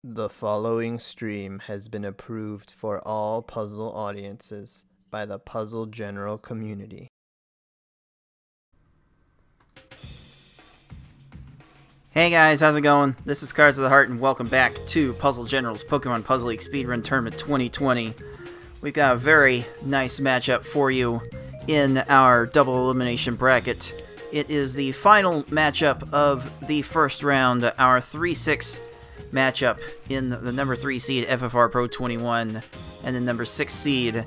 The following stream has been approved for all puzzle audiences by the puzzle general community. Hey guys, how's it going? This is Cards of the Heart and welcome back to Puzzle General's Pokemon Puzzle League Speedrun Tournament 2020. We've got a very nice matchup for you in our double elimination bracket. It is the final matchup of the first round, our 3-6 matchup in the number 3 seed FFRPro21 and the number 6 seed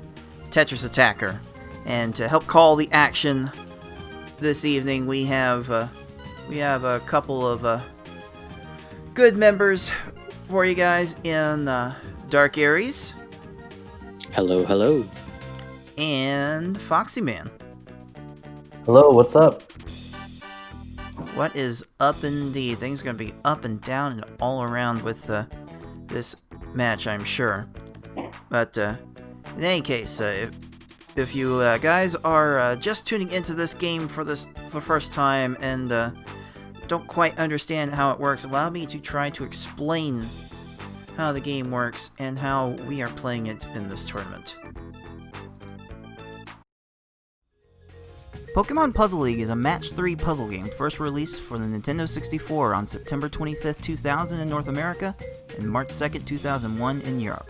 Tetrisattakr. And to help call the action this evening, we have a couple of good members for you guys in Dark Aries. Hello, hello. And Foxy Man. Hello, what's up? What is up indeed? Things are going to be up and down and all around with this match, I'm sure. But in any case, if you guys are just tuning into this game for the first time and don't quite understand how it works, allow me to try to explain how the game works and how we are playing it in this tournament. Pokemon Puzzle League is a Match 3 puzzle game first released for the Nintendo 64 on September 25th, 2000 in North America and March 2nd, 2001 in Europe.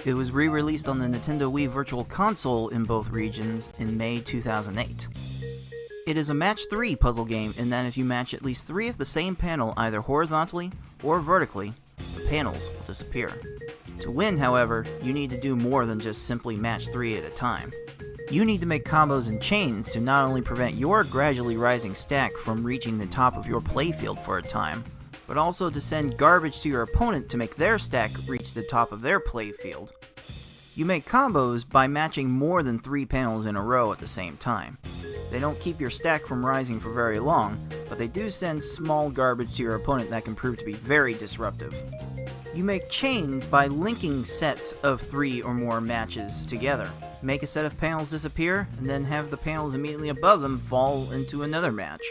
It was re-released on the Nintendo Wii Virtual Console in both regions in May 2008. It is a Match 3 puzzle game in that if you match at least 3 of the same panel either horizontally or vertically, the panels will disappear. To win, however, you need to do more than just simply match 3 at a time. You need to make combos and chains to not only prevent your gradually rising stack from reaching the top of your playfield for a time, but also to send garbage to your opponent to make their stack reach the top of their playfield. You make combos by matching more than 3 panels in a row at the same time. They don't keep your stack from rising for very long, but they do send small garbage to your opponent that can prove to be very disruptive. You make chains by linking sets of 3 or more matches together. Make a set of panels disappear, and then have the panels immediately above them fall into another match.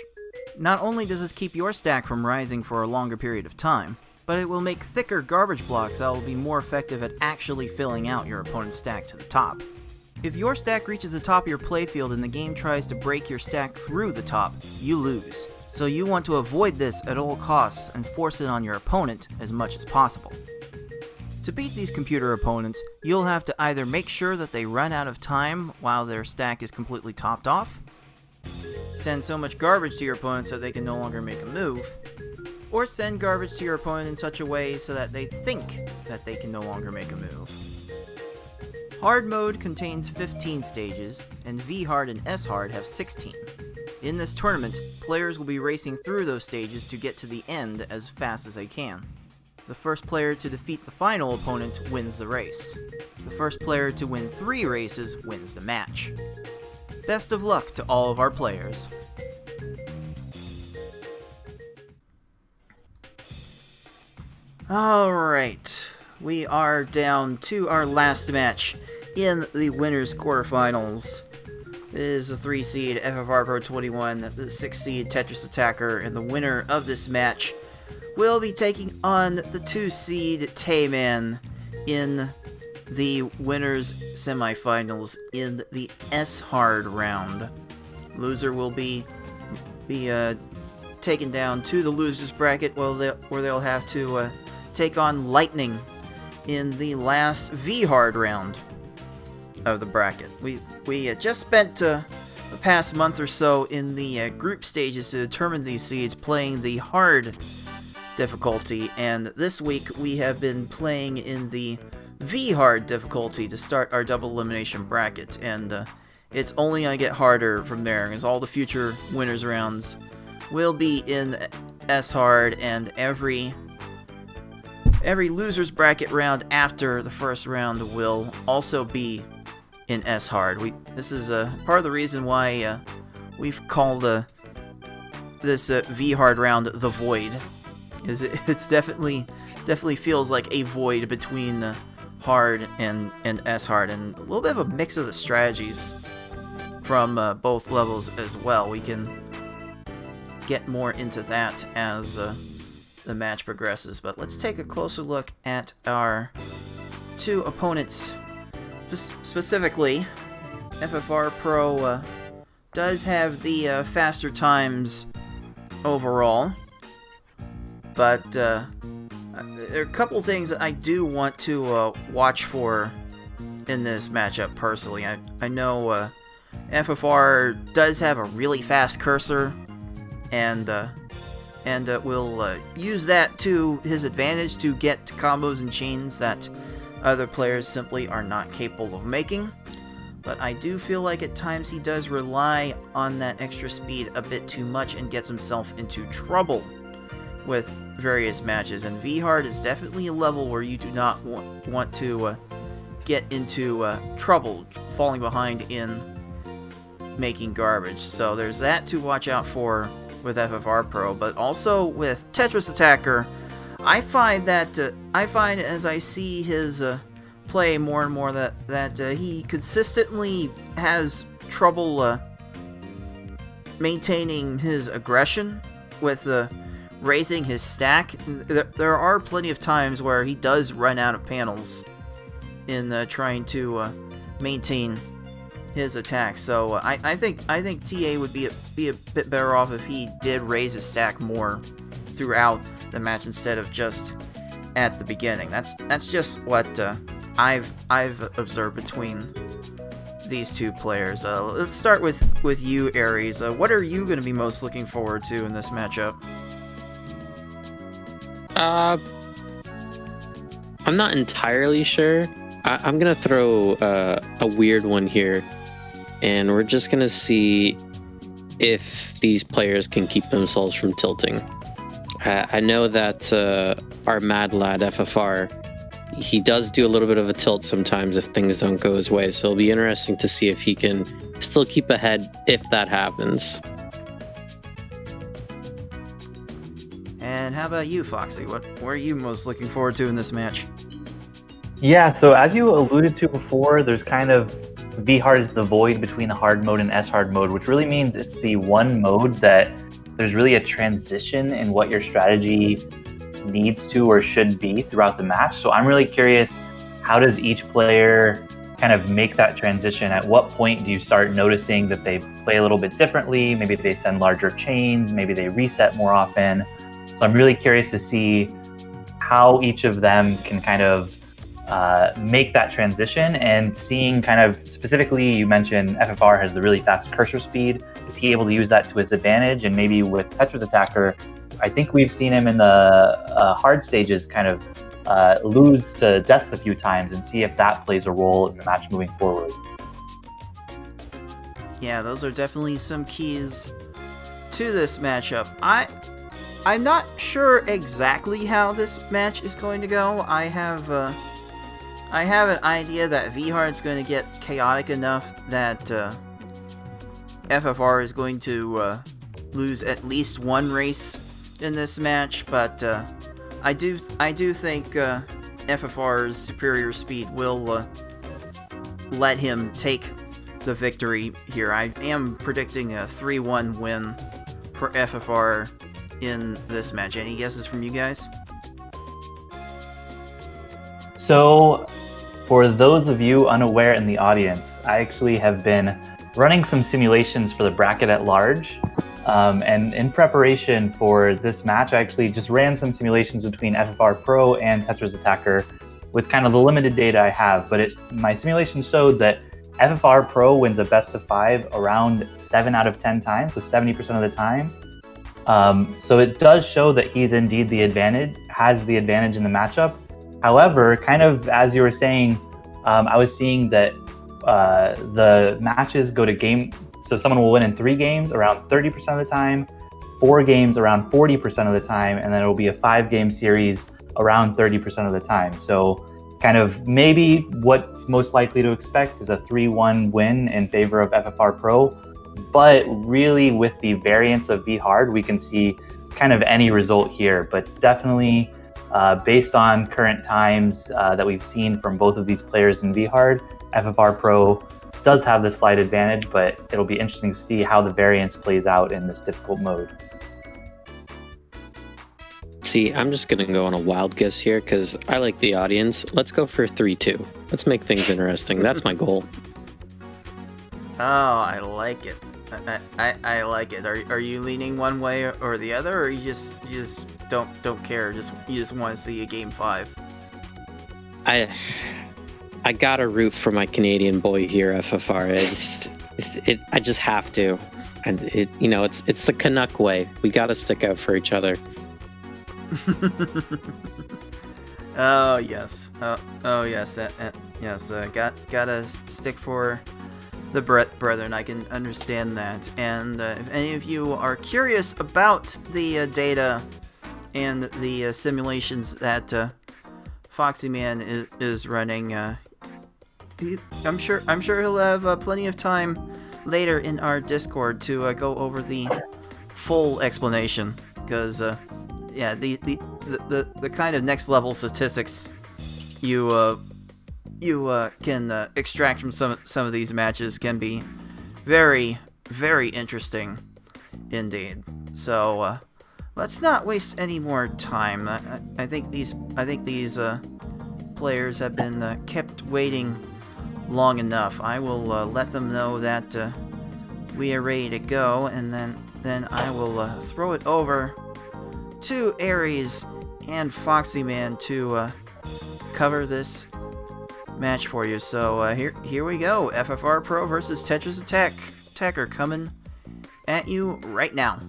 Not only does this keep your stack from rising for a longer period of time, but it will make thicker garbage blocks that will be more effective at actually filling out your opponent's stack to the top. If your stack reaches the top of your playfield and the game tries to break your stack through the top, you lose. So you want to avoid this at all costs and force it on your opponent as much as possible. To beat these computer opponents, you'll have to either make sure that they run out of time while their stack is completely topped off, send so much garbage to your opponent so they can no longer make a move, or send garbage to your opponent in such a way so that they think that they can no longer make a move. Hard mode contains 15 stages, and V-Hard and S-Hard have 16. In this tournament, players will be racing through those stages to get to the end as fast as they can. The first player to defeat the final opponent wins the race. The first player to win 3 races wins the match. Best of luck to all of our players. Alright, we are down to our last match in the winners quarterfinals. It is the 3 seed FFRPro21, the 6 seed Tetrisattakr, and the winner of this match will be taking on the 2 seed Tayman in the winners semifinals in the S-Hard round. Loser will be taken down to the losers bracket where they'll have to take on Lightning in the last V-Hard round of the bracket. We just spent the past month or so in the group stages to determine these seeds playing the hard difficulty, and this week we have been playing in the V-Hard difficulty to start our double elimination bracket, and it's only going to get harder from there, as all the future winners rounds will be in S-Hard, and every losers bracket round after the first round will also be in S-Hard. This is part of the reason why we've called this V-Hard round the Void. It's definitely feels like a void between the hard and S-Hard, and a little bit of a mix of the strategies from both levels as well. We can get more into that as the match progresses. But let's take a closer look at our two opponents. Specifically, FFRPro does have the faster times overall, but there are a couple things that I do want to watch for in this matchup personally. I know FFR does have a really fast cursor, and will use that to his advantage to get combos and chains that other players simply are not capable of making. But I do feel like at times he does rely on that extra speed a bit too much and gets himself into trouble with various matches. And V-Hard is definitely a level where you do not want to get into trouble, falling behind in making garbage. So there's that to watch out for with FFRPro. But also with Tetrisattakr, I find as I see his play more and more that he consistently has trouble maintaining his aggression with raising his stack. There are plenty of times where he does run out of panels in trying to maintain his attack. So I think TA would be a bit better off if he did raise his stack more throughout the match instead of just at the beginning. That's just what I've observed between these two players. Let's start with you, Aries. What are you going to be most looking forward to in this matchup? I'm not entirely sure. I'm gonna throw a weird one here, and we're just gonna see if these players can keep themselves from tilting. I know that our mad lad FFR, he does do a little bit of a tilt sometimes if things don't go his way, so it'll be interesting to see if he can still keep ahead if that happens. And how about you, Foxy? What are you most looking forward to in this match? Yeah, so as you alluded to before, there's kind of V-Hard is the void between the hard mode and S-Hard mode, which really means it's the one mode that there's really a transition in what your strategy needs to or should be throughout the match. So I'm really curious, how does each player kind of make that transition? At what point do you start noticing that they play a little bit differently? Maybe they send larger chains, maybe they reset more often. So I'm really curious to see how each of them can kind of make that transition, and seeing kind of specifically, you mentioned FFR has the really fast cursor speed. Is he able to use that to his advantage? And maybe with Tetrisattakr, I think we've seen him in the hard stages kind of lose to deaths a few times, and see if that plays a role in the match moving forward. Yeah, those are definitely some keys to this matchup. I'm not sure exactly how this match is going to go. I have an idea that V-Hard's going to get chaotic enough that FFR is going to lose at least one race in this match, but I do think FFR's superior speed will let him take the victory here. I am predicting a 3-1 win for FFR in this match. Any guesses from you guys? So, for those of you unaware in the audience, I actually have been running some simulations for the bracket at large. And in preparation for this match, I actually just ran some simulations between FFRPro and Tetrisattakr with kind of the limited data I have. But my simulation showed that FFRPro wins a best of 5 around 7 out of 10 times, so 70% of the time. So it does show that he's indeed has the advantage in the matchup. However, kind of as you were saying, I was seeing that the matches go to game. So someone will win in 3 games around 30% of the time, 4 games around 40% of the time, and then it'll be a 5-game series around 30% of the time. So kind of maybe what's most likely to expect is a 3-1 win in favor of FFRPro. But really, with the variance of V-Hard, we can see kind of any result here. But definitely, based on current times that we've seen from both of these players in V-Hard, FFRPro does have the slight advantage, but it'll be interesting to see how the variance plays out in this difficult mode. See, I'm just gonna go on a wild guess here because I like the audience. Let's go for 3-2. Let's make things interesting. That's my goal. Oh, I like it. I like it. Are you leaning one way or the other, or you just don't care? You just want to see a game 5? I gotta root for my Canadian boy here, FFR. I just have to, and it's the Canuck way. We gotta stick out for each other. Oh yes. Oh yes. Yes. Gotta stick for the brethren. I can understand that. And if any of you are curious about the data and the simulations that Foxy Man is running, I'm sure he'll have plenty of time later in our Discord to go over the full explanation, because yeah, the kind of next level statistics you can extract from some of these matches can be very, very interesting indeed. So let's not waste any more time. I think these players have been kept waiting long enough. I will let them know that we are ready to go, and then I will throw it over to Ares and Foxy Man to cover this match for you. So here we go. FFRPro versus Tetrisattakr coming at you right now.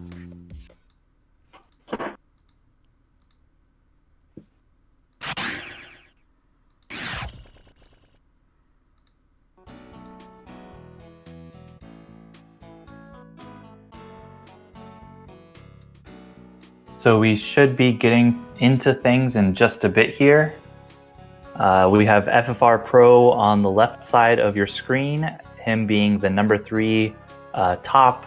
So we should be getting into things in just a bit here. We have FFRPro on the left side of your screen, him being the number 3 top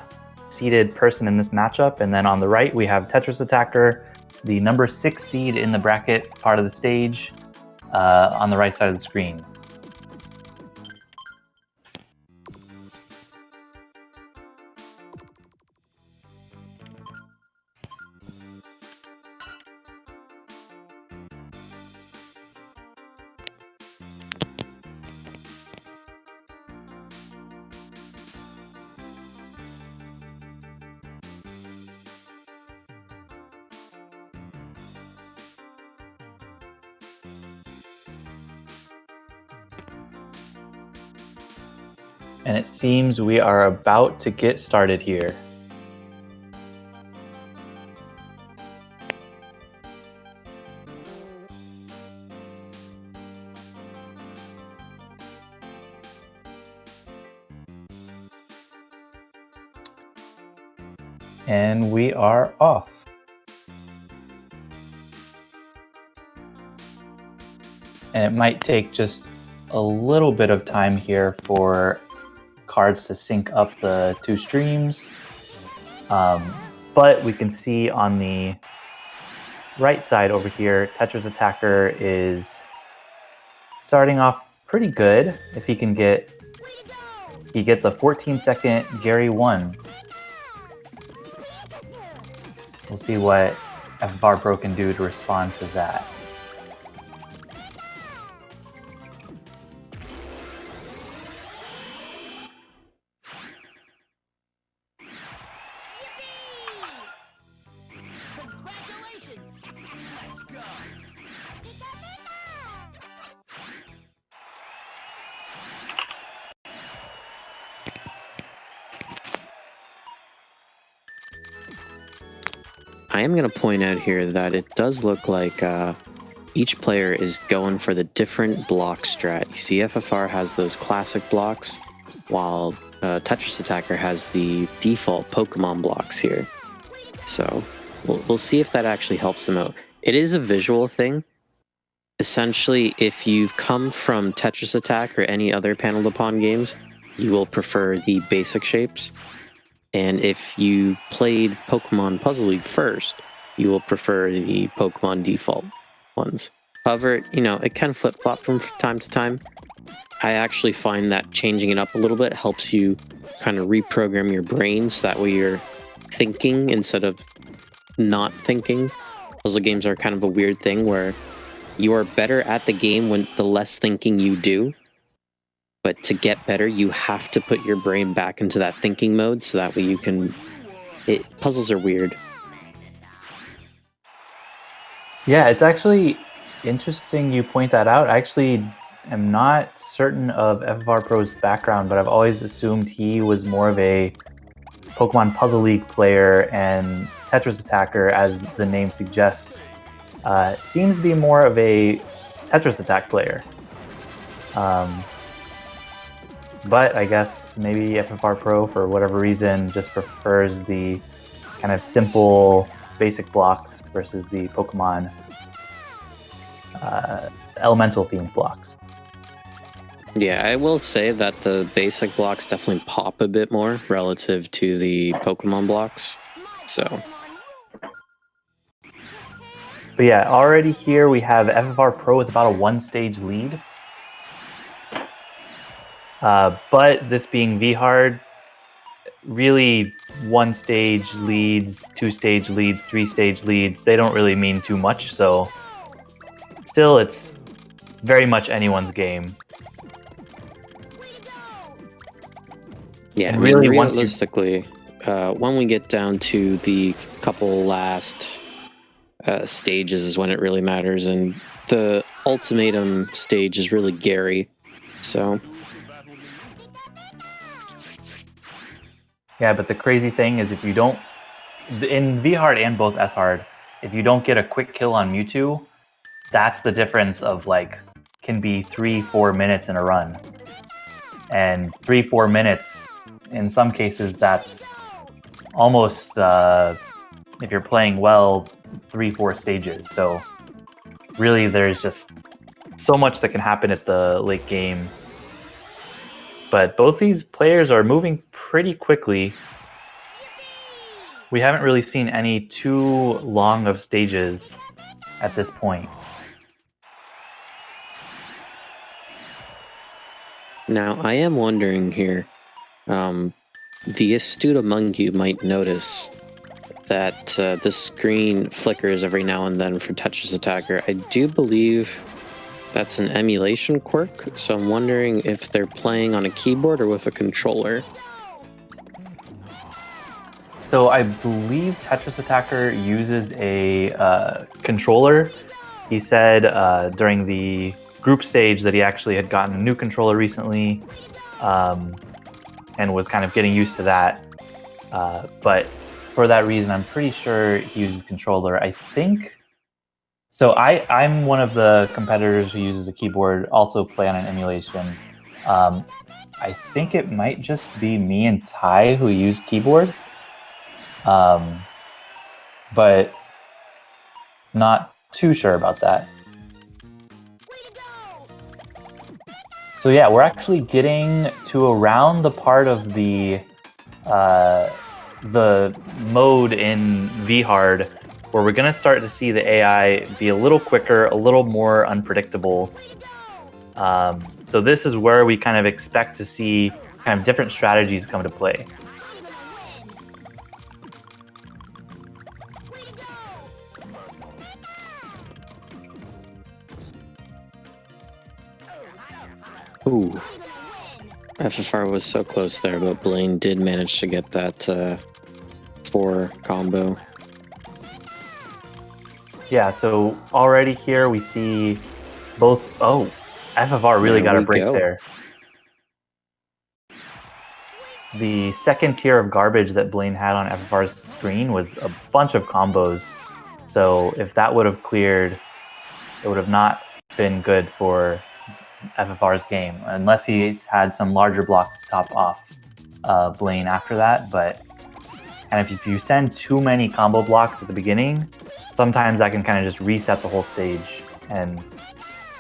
seeded person in this matchup. And then on the right, we have Tetrisattakr, the number 6 seed in the bracket part of the stage, on the right side of the screen. And it seems we are about to get started here. And we are off. And it might take just a little bit of time here for cards to sync up the 2 streams. But we can see on the right side over here, Tetrisattakr is starting off pretty good. If he can get, he gets a 14-second Gary 1. We'll see what FFRPro can do to respond to that. I am going to point out here that it does look like each player is going for the different block strat. You see FFR has those classic blocks, while Tetrisattakr has the default Pokemon blocks here. So we'll see if that actually helps him out. It is a visual thing. Essentially, if you've come from Tetrisattakr or any other Paneled Upon games, you will prefer the basic shapes. And if you played Pokemon Puzzle League first, you will prefer the Pokemon default ones. However, it can flip-flop from time to time. I actually find that changing it up a little bit helps you kind of reprogram your brain so that way you're thinking instead of not thinking puzzle games are kind of a weird thing where you are better at the game when the less thinking you do. But to get better, you have to put your brain back into that thinking mode so that way you can... puzzles are weird. Yeah, it's actually interesting you point that out. I actually am not certain of FFRPro's background, but I've always assumed he was more of a Pokemon Puzzle League player, and Tetrisattakr, as the name suggests, seems to be more of a Tetris Attack player. But I guess maybe FFRPro, for whatever reason, just prefers the kind of simple, basic blocks versus the Pokemon elemental themed blocks. Yeah, I will say that the basic blocks definitely pop a bit more relative to the Pokemon blocks. So. But yeah, already here we have FFRPro with about a 1-stage lead. But this being V-Hard, really 1-stage leads, 2-stage leads, 3-stage leads, they don't really mean too much. So still, it's very much anyone's game. Yeah, and I really, mean, realistically, when we get down to the couple last stages is when it really matters, and the ultimatum stage is really Gary. So. Yeah, but the crazy thing is if you don't, in V-Hard and both S-Hard, if you don't get a quick kill on Mewtwo, that's the difference of like, can be 3-4 minutes in a run. And 3-4 minutes, in some cases, that's almost, if you're playing well, 3-4 stages. So really there's just so much that can happen at the late game. But both these players are moving pretty quickly. We haven't really seen any too long of stages at this point. Now, I am wondering here, the astute among you might notice that the screen flickers every now and then for Tetrisattakr. I do believe that's an emulation quirk, so I'm wondering if they're playing on a keyboard or with a controller. So I believe Tetrisattakr uses a controller. He said during the group stage that he actually had gotten a new controller recently and was kind of getting used to that. But for that reason, I'm pretty sure he uses controller. I think... So I'm one of the competitors who uses a keyboard, also play on an emulation. I think it might just be me and Ty who use keyboard. But not too sure about that. So yeah, we're actually getting to around the part of the mode in V-Hard where we're going to start to see the AI be a little quicker, a little more unpredictable. So this is where we kind of expect to see kind of different strategies come to play. Ooh. FFR was so close there, but Blaine did manage to get that 4 combo. Yeah, so already here we see both... Oh, FFR really got a break there. The second tier of garbage that Blaine had on FFR's screen was a bunch of combos. So if that would have cleared, it would have not been good for FFR's game, unless he's had some larger blocks to top off Blaine after that. But and if you send too many combo blocks at the beginning, sometimes that can kind of just reset the whole stage and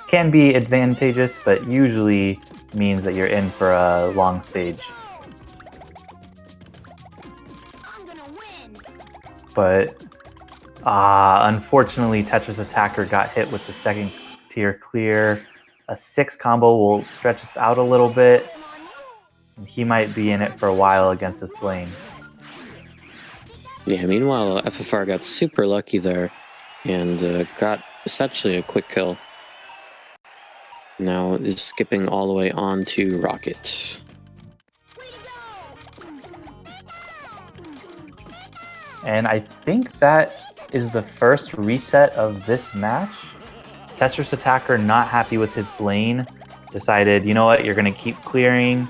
can be advantageous, but usually means that you're in for a long stage. But unfortunately, Tetrisattakr got hit with the second tier clear. A 6 combo will stretch us out a little bit. He might be in it for a while against this Blaine. Yeah, meanwhile, FFR got super lucky there. and got essentially a quick kill. Now is skipping all the way on to Rocket. And I think that is the first reset of this match. Tetrisattakr, not happy with his lane, decided, you know what, you're going to keep clearing.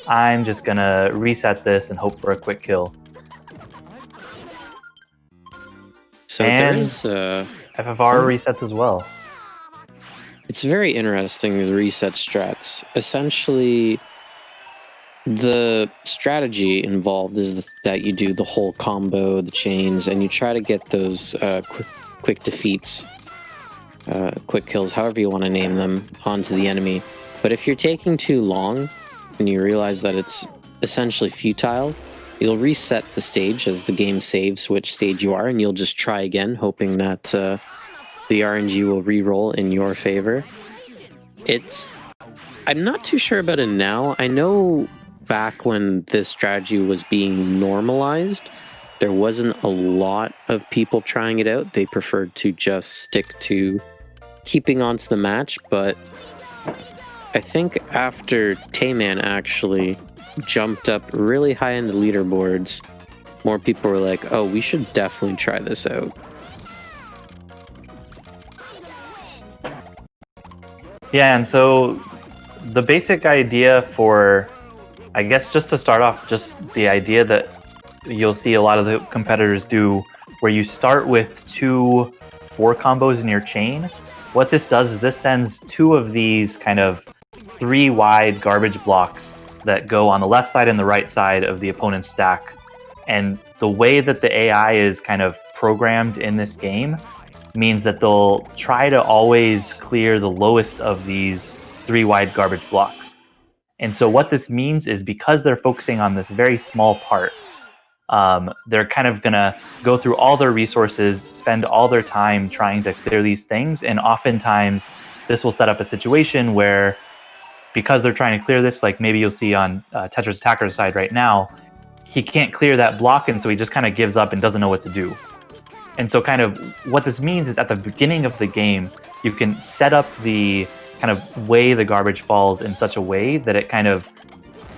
I'm just going to reset this and hope for a quick kill. So and there is FFR resets as well. It's very interesting, the reset strats. Essentially, the strategy involved is that you do the whole combo, the chains, and you try to get those quick defeats, quick kills, however you want to name them, onto the enemy. But if you're taking too long and you realize that it's essentially futile, you'll reset the stage as the game saves which stage you are, and you'll just try again, hoping that the RNG will re-roll in your favor. I'm not too sure about it now. I know back when this strategy was being normalized, there wasn't a lot of people trying it out. They preferred to just stick to keeping on to the match, but I think after Tayman actually jumped up really high in the leaderboards, more people were like, oh, we should definitely try this out. Yeah, and so the basic idea for, I guess just to start off, just the idea that you'll see a lot of the competitors do, where you start with 2 4 combos in your chain. What this does is this sends 2 of these kind of 3 wide garbage blocks that go on the left side and the right side of the opponent's stack. And the way that the AI is kind of programmed in this game means that they'll try to always clear the lowest of these 3 wide garbage blocks. And so what this means is, because they're focusing on this very small part, they're kind of going to go through all their resources, spend all their time trying to clear these things. And oftentimes this will set up a situation where, because they're trying to clear this, like maybe you'll see on Tetrisattak's side right now, he can't clear that block, and so he just kind of gives up and doesn't know what to do. And so kind of what this means is, at the beginning of the game, you can set up the kind of way the garbage falls in such a way that it kind of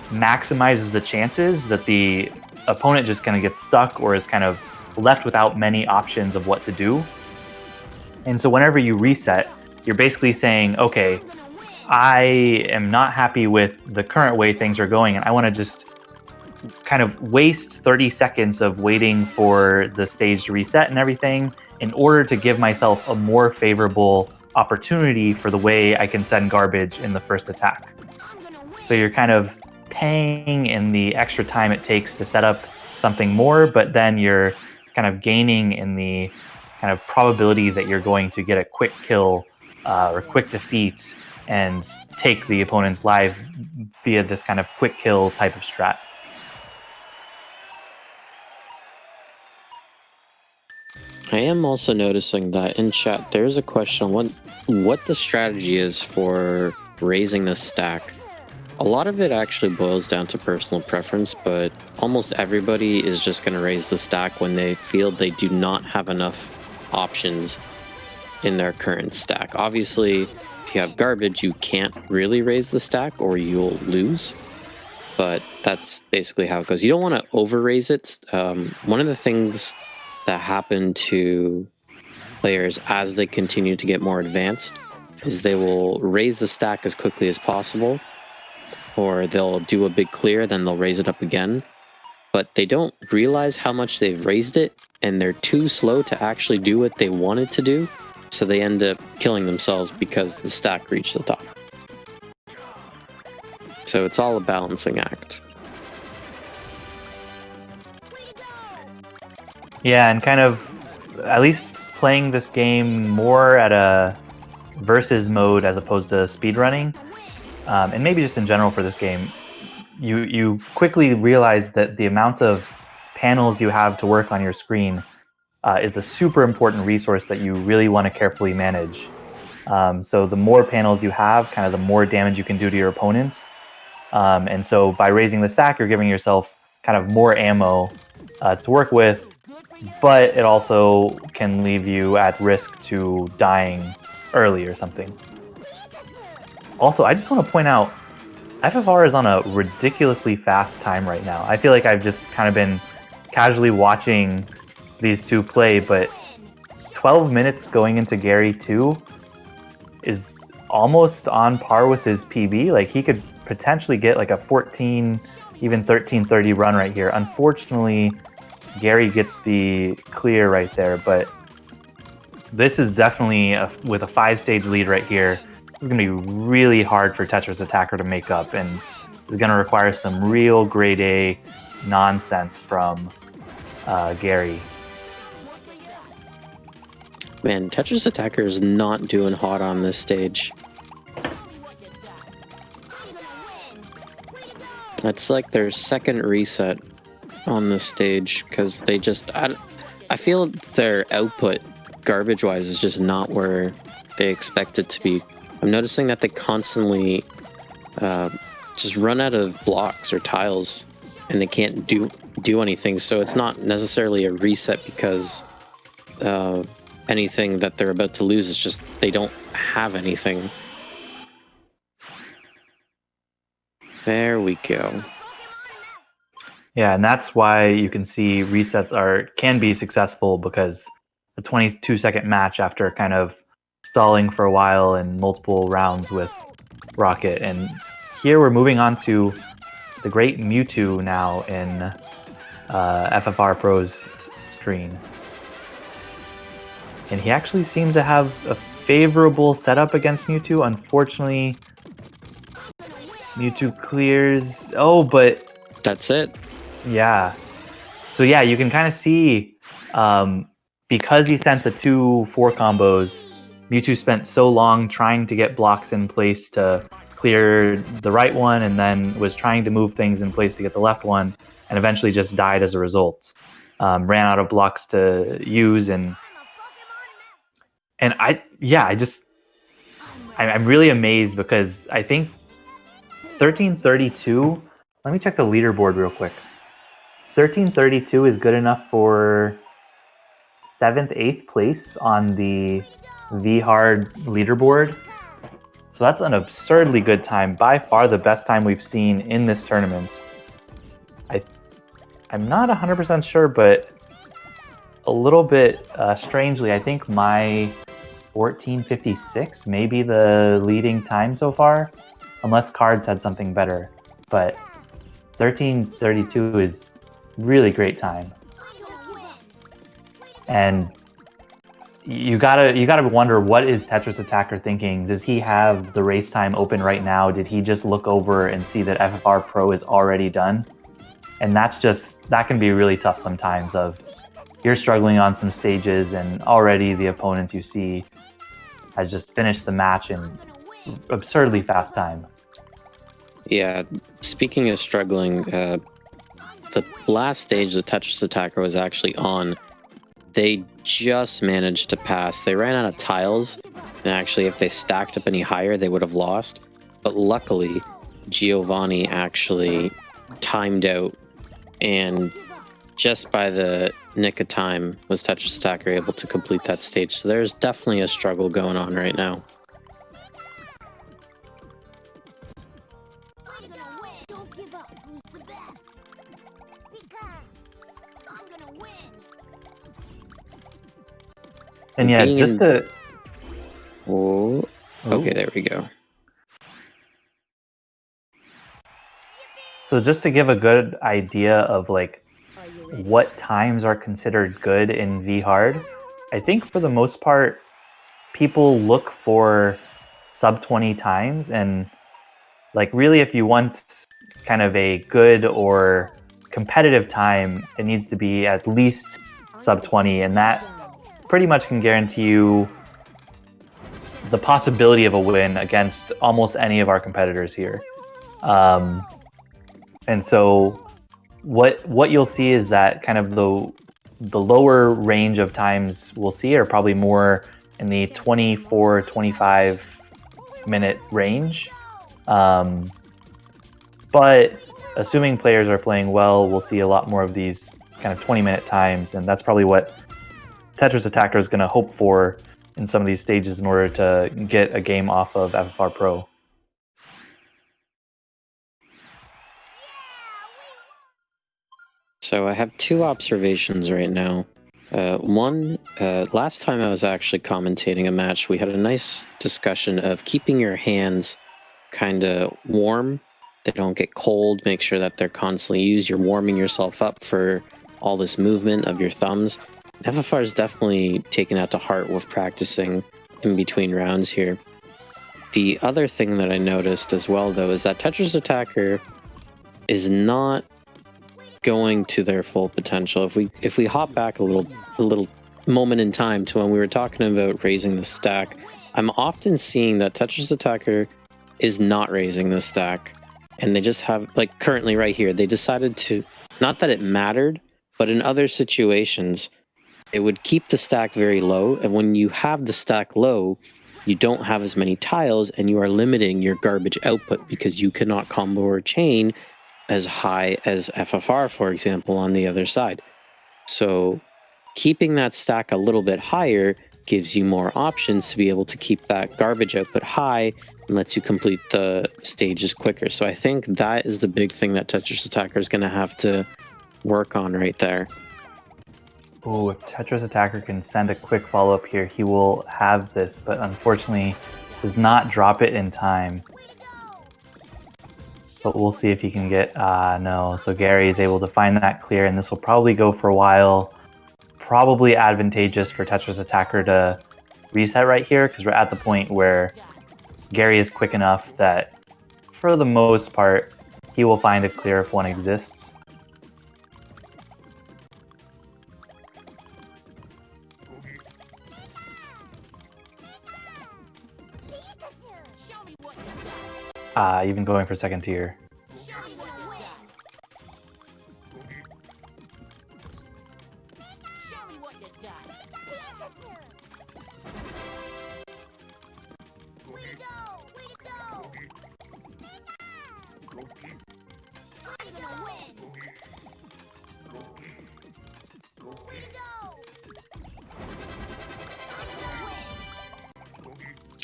maximizes the chances that the opponent just kind of gets stuck or is kind of left without many options of what to do. And so whenever you reset, you're basically saying, okay, I am not happy with the current way things are going, and I want to just kind of waste 30 seconds of waiting for the stage to reset and everything in order to give myself a more favorable opportunity for the way I can send garbage in the first attack. So you're kind of paying in the extra time it takes to set up something more, but then you're kind of gaining in the kind of probability that you're going to get a quick kill or quick defeat and take the opponent's life via this kind of quick kill type of strat. I am also noticing that in chat there's a question on what the strategy is for raising the stack. A lot of it actually boils down to personal preference, but almost everybody is just going to raise the stack when they feel they do not have enough options in their current stack. Obviously, if you have garbage, you can't really raise the stack or you'll lose. But that's basically how it goes. You don't want to over-raise it. One of the things that happen to players as they continue to get more advanced is they will raise the stack as quickly as possible, or they'll do a big clear, then they'll raise it up again. But they don't realize how much they've raised it, and they're too slow to actually do what they wanted to do, so they end up killing themselves because the stack reached the top. So it's all a balancing act. Yeah, and kind of at least playing this game more at a versus mode as opposed to speedrunning, and maybe just in general for this game, you quickly realize that the amount of panels you have to work on your screen is a super important resource that you really want to carefully manage. So the more panels you have, kind of the more damage you can do to your opponent. And so by raising the stack, you're giving yourself kind of more ammo to work with. but it also can leave you at risk to dying early or something. Also, I just want to point out, FFR is on a ridiculously fast time right now. I feel like I've just kind of been casually watching these two play, but 12 minutes going into Gary 2 is almost on par with his PB. Like, he could potentially get like a 14, even 13:30 run right here. Unfortunately, Gary gets the clear right there, but this is definitely, with a 5-stage lead right here, it's going to be really hard for Tetrisattakr to make up, and it's going to require some real grade A nonsense from Gary. Man, Tetrisattakr is not doing hot on this stage. It's like their second reset on this stage, because they just... I feel their output, garbage-wise, is just not where they expect it to be. I'm noticing that they constantly just run out of blocks or tiles, and they can't do anything. So it's not necessarily a reset because anything that they're about to lose. It's just they don't have anything. There we go. Yeah, and that's why you can see resets can be successful, because a 22-second match after kind of stalling for a while in multiple rounds with Rocket. And here we're moving on to the great Mewtwo now in FFRPro's screen. And he actually seems to have a favorable setup against Mewtwo. Unfortunately, Mewtwo clears. Oh, but That's it. yeah. So yeah, you can kind of see, because he sent the 2-4 combos, Mewtwo spent so long trying to get blocks in place to clear the right one, and then was trying to move things in place to get the left one, and eventually just died as a result. Ran out of blocks to use, and I'm really amazed, because I think 13:32. Let me check the leaderboard real quick. 13:32 is good enough for 7th, 8th place on the V-Hard leaderboard. So that's an absurdly good time. By far the best time we've seen in this tournament. I'm not 100% sure, but a little bit strangely, I think my 14:56 may be the leading time so far, unless Cards had something better. But 13:32 is really great time. And you gotta wonder, what is Tetrisattakr thinking? Does he have the race time open right now? Did he just look over and see that FFR Pro is already done? And that can be really tough sometimes. You're struggling on some stages, and already the opponent you see has just finished the match in absurdly fast time. Yeah, speaking of struggling, the last stage the Tetrisattakr was actually on, they just managed to pass. They ran out of tiles, and actually if they stacked up any higher, they would have lost. But luckily, Giovanni actually timed out, and just by the nick of time was Tetrisattakr able to complete that stage. So there's definitely a struggle going on right now. And yeah, just to... Oh, okay, there we go. So just to give a good idea of like what times are considered good in V-Hard, I think for the most part, people look for sub 20 times, and like really if you want kind of a good or competitive time, it needs to be at least sub 20, and that pretty much can guarantee you the possibility of a win against almost any of our competitors here. And so what you'll see is that kind of the lower range of times we'll see are probably more in the 24, 25 minute range. But assuming players are playing well, we'll see a lot more of these kind of 20-minute times, and that's probably what Tetrisattakr is going to hope for in some of these stages in order to get a game off of FFR Pro. So I have two observations right now. One, last time I was actually commentating a match, we had a nice discussion of keeping your hands kind of warm. They don't get cold. Make sure that they're constantly used. You're warming yourself up for all this movement of your thumbs. FFR is definitely taking that to heart with practicing in between rounds here. The other thing that I noticed as well, though, is that Tetrisattakr is not going to their full potential. If we hop back a little moment in time to when we were talking about raising the stack, I'm often seeing that Tetrisattakr is not raising the stack, and they just have, like currently right here, they decided to, not that it mattered, but in other situations, it would keep the stack very low, and when you have the stack low, you don't have as many tiles, and you are limiting your garbage output because you cannot combo or chain as high as FFR, for example, on the other side. So keeping that stack a little bit higher gives you more options to be able to keep that garbage output high and lets you complete the stages quicker. So I think that is the big thing that Tetrisattakr is going to have to work on right there. Oh, if Tetrisattakr can send a quick follow-up here, he will have this, but unfortunately does not drop it in time. But we'll see if he can get... no. So Gary is able to find that clear, and this will probably go for a while. Probably advantageous for Tetrisattakr to reset right here, because we're at the point where Gary is quick enough that, for the most part, he will find a clear if one exists. Even going for second tier.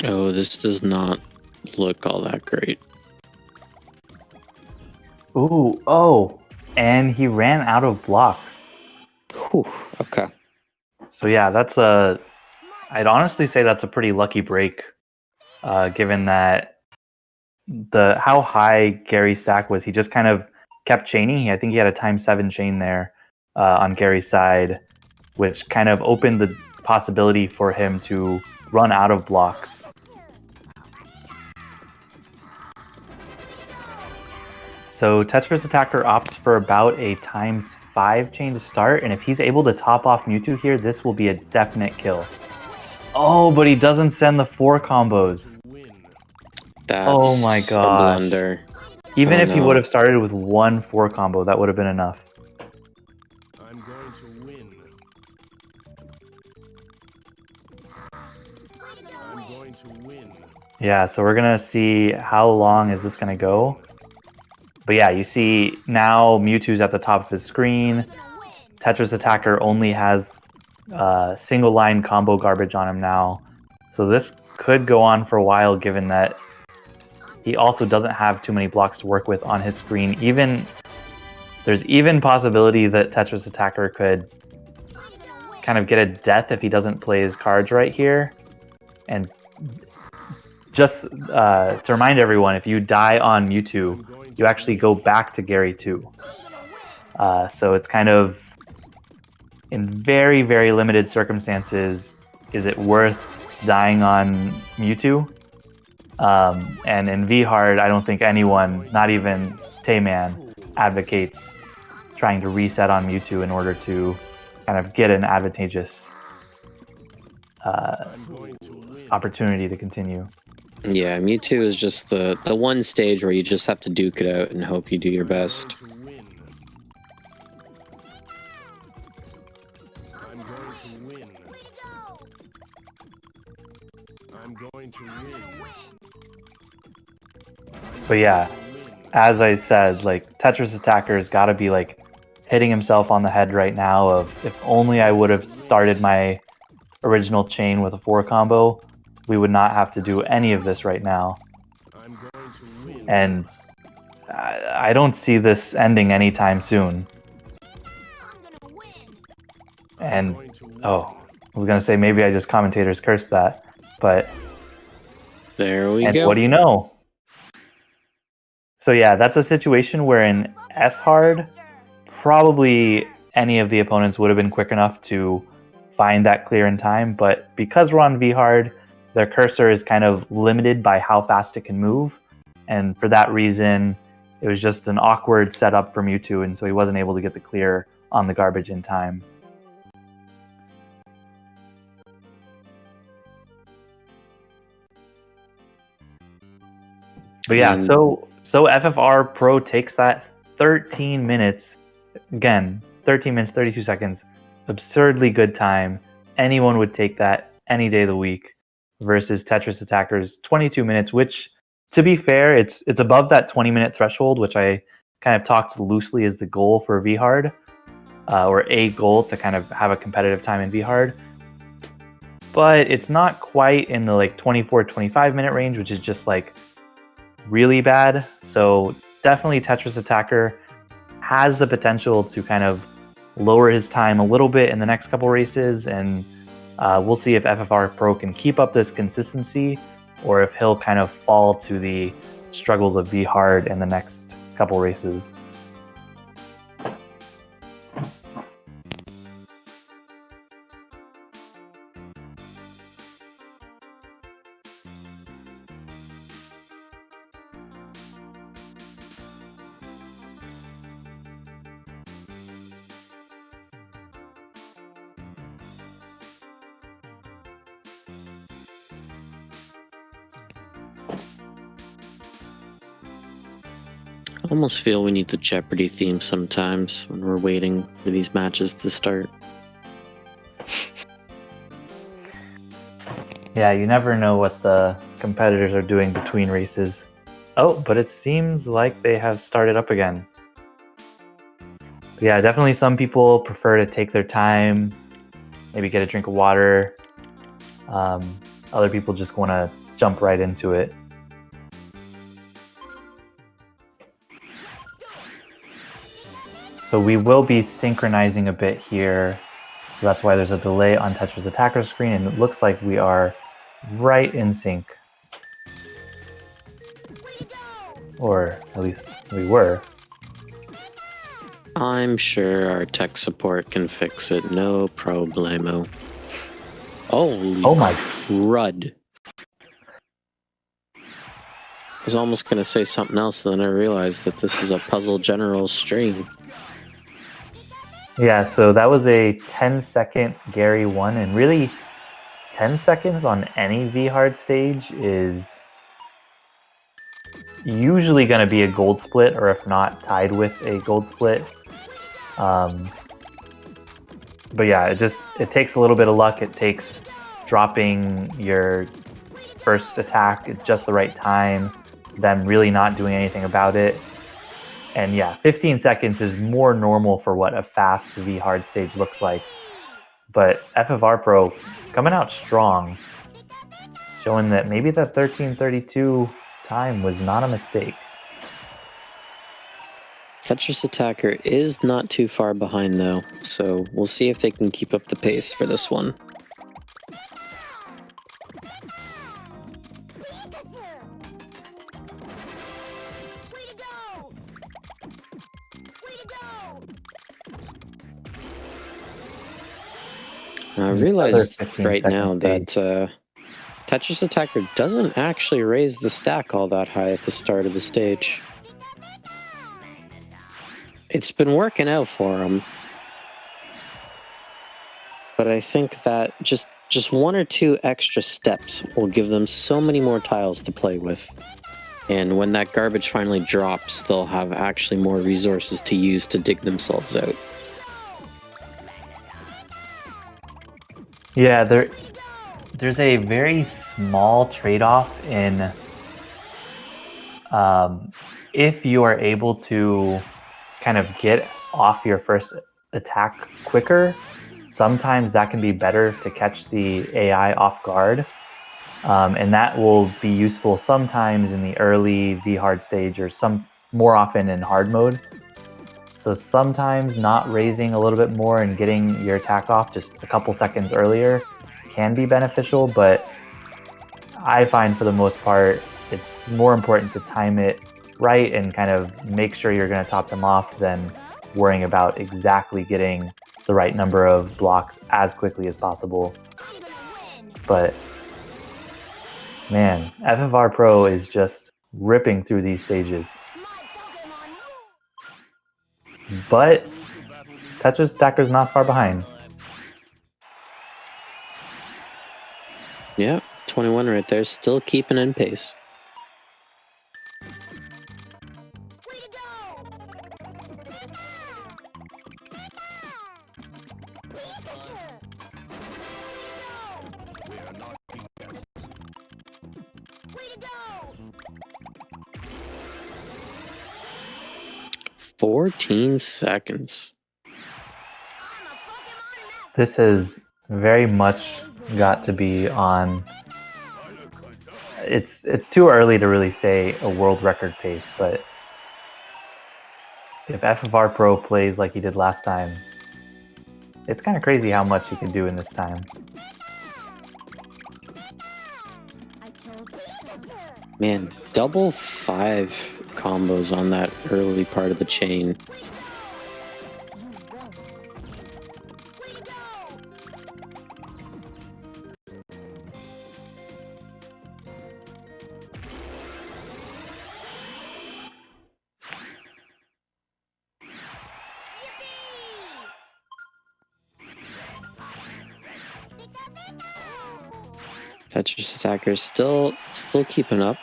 Oh, this does not look all that great. Ooh, oh, and he ran out of blocks. Whew, okay. So yeah, that's I'd honestly say that's a pretty lucky break, given that how high Gary's stack was. He just kind of kept chaining. I think he had a ×7 chain there on Gary's side, which kind of opened the possibility for him to run out of blocks. So Tetrisattakr opts for about a ×5 chain to start, and if he's able to top off Mewtwo here, this will be a definite kill. Oh, but he doesn't send the 4 combos. That's oh my a god. blunder. Even Oh, if he no. would have started with 1 4 combo, that would have been enough. I'm going to win. I'm going to win. Yeah, so we're gonna see how long is this gonna go. But yeah, you see now Mewtwo's at the top of his screen. Tetrisattakr only has single line combo garbage on him now. So this could go on for a while, given that he also doesn't have too many blocks to work with on his screen. There's even possibility that Tetrisattakr could kind of get a death if he doesn't play his cards right here. And just to remind everyone, if you die on Mewtwo, you actually go back to Gary too. So it's kind of, in very, very limited circumstances, is it worth dying on Mewtwo? And in V-Hard, I don't think anyone, not even Tayman, advocates trying to reset on Mewtwo in order to kind of get an advantageous opportunity to continue. Yeah, Mewtwo is just the one stage where you just have to duke it out and hope you do your best. I'm going to win. I'm going to win. But yeah, as I said, like Tetrisattakr has got to be like hitting himself on the head right now of, if only I would have started my original chain with a 4 combo, we would not have to do any of this right now. I'm going to win. And I don't see this ending anytime soon. And, oh, I was going to say maybe I just commentator's cursed that, but... There we and go. what do you know? So yeah, that's a situation where in S-hard, probably any of the opponents would have been quick enough to find that clear in time, but because we're on V-hard, their cursor is kind of limited by how fast it can move, and for that reason, it was just an awkward setup for Mewtwo, and so he wasn't able to get the clear on the garbage in time. But yeah, so FFRPro takes that 13 minutes, again, 13 minutes, 32 seconds, absurdly good time. Anyone would take that any day of the week versus Tetrisattakkr's 22 minutes, which, to be fair, it's above that 20-minute threshold, which I kind of talked loosely as the goal for V-hard, or a goal to kind of have a competitive time in V-hard. But it's not quite in the like 24, 25-minute range, which is just like really bad. So definitely Tetrisattakr has the potential to kind of lower his time a little bit in the next couple races, and we'll see if FFRPro can keep up this consistency or if he'll kind of fall to the struggles of V-hard in the next couple races. I almost feel we need the Jeopardy theme sometimes when we're waiting for these matches to start. Yeah, you never know what the competitors are doing between races. Oh, but it seems like they have started up again. But yeah, definitely some people prefer to take their time, maybe get a drink of water. Other people just want to jump right into it. So we will be synchronizing a bit here. So that's why there's a delay on Tetrisattakkr's screen, and it looks like we are right in sync. Or at least we were. I'm sure our tech support can fix it, no problemo. Holy Oh my crud. I was almost going to say something else, then I realized that this is a Puzzle General stream. Yeah, so that was a 10-second Gary 1, and really 10 seconds on any V-hard stage is usually going to be a gold split, or if not, tied with a gold split. But yeah, it takes a little bit of luck. It takes dropping your first attack at just the right time, them really not doing anything about it. And yeah, 15 seconds is more normal for what a fast V-hard stage looks like. But FFRPro coming out strong, showing that maybe that 13:32 time was not a mistake. Tetrisattakr is not too far behind though, so we'll see if they can keep up the pace for this one. I realized right now that Tetrisattakr doesn't actually raise the stack all that high at the start of the stage. It's been working out for him, but I think that just one or two extra steps will give them so many more tiles to play with. And when that garbage finally drops, they'll have actually more resources to use to dig themselves out. Yeah, there's a very small trade-off in if you are able to kind of get off your first attack quicker, sometimes that can be better to catch the AI off guard. And that will be useful sometimes in the early V-hard stage or more often in hard mode. So sometimes not raising a little bit more and getting your attack off just a couple seconds earlier can be beneficial, but I find for the most part it's more important to time it right and kind of make sure you're going to top them off than worrying about exactly getting the right number of blocks as quickly as possible. But man, FFRPro is just ripping through these stages. But Tetrisattakr is not far behind. Yeah, 21 right there, still keeping in pace. We are not being asked. 14 seconds. This has very much got to be on. It's too early to really say a world record pace, but if FFRPro plays like he did last time, it's kind of crazy how much he can do in this time. Man, double 5 combos on that early part of the chain. Tetrisattakr still keeping up.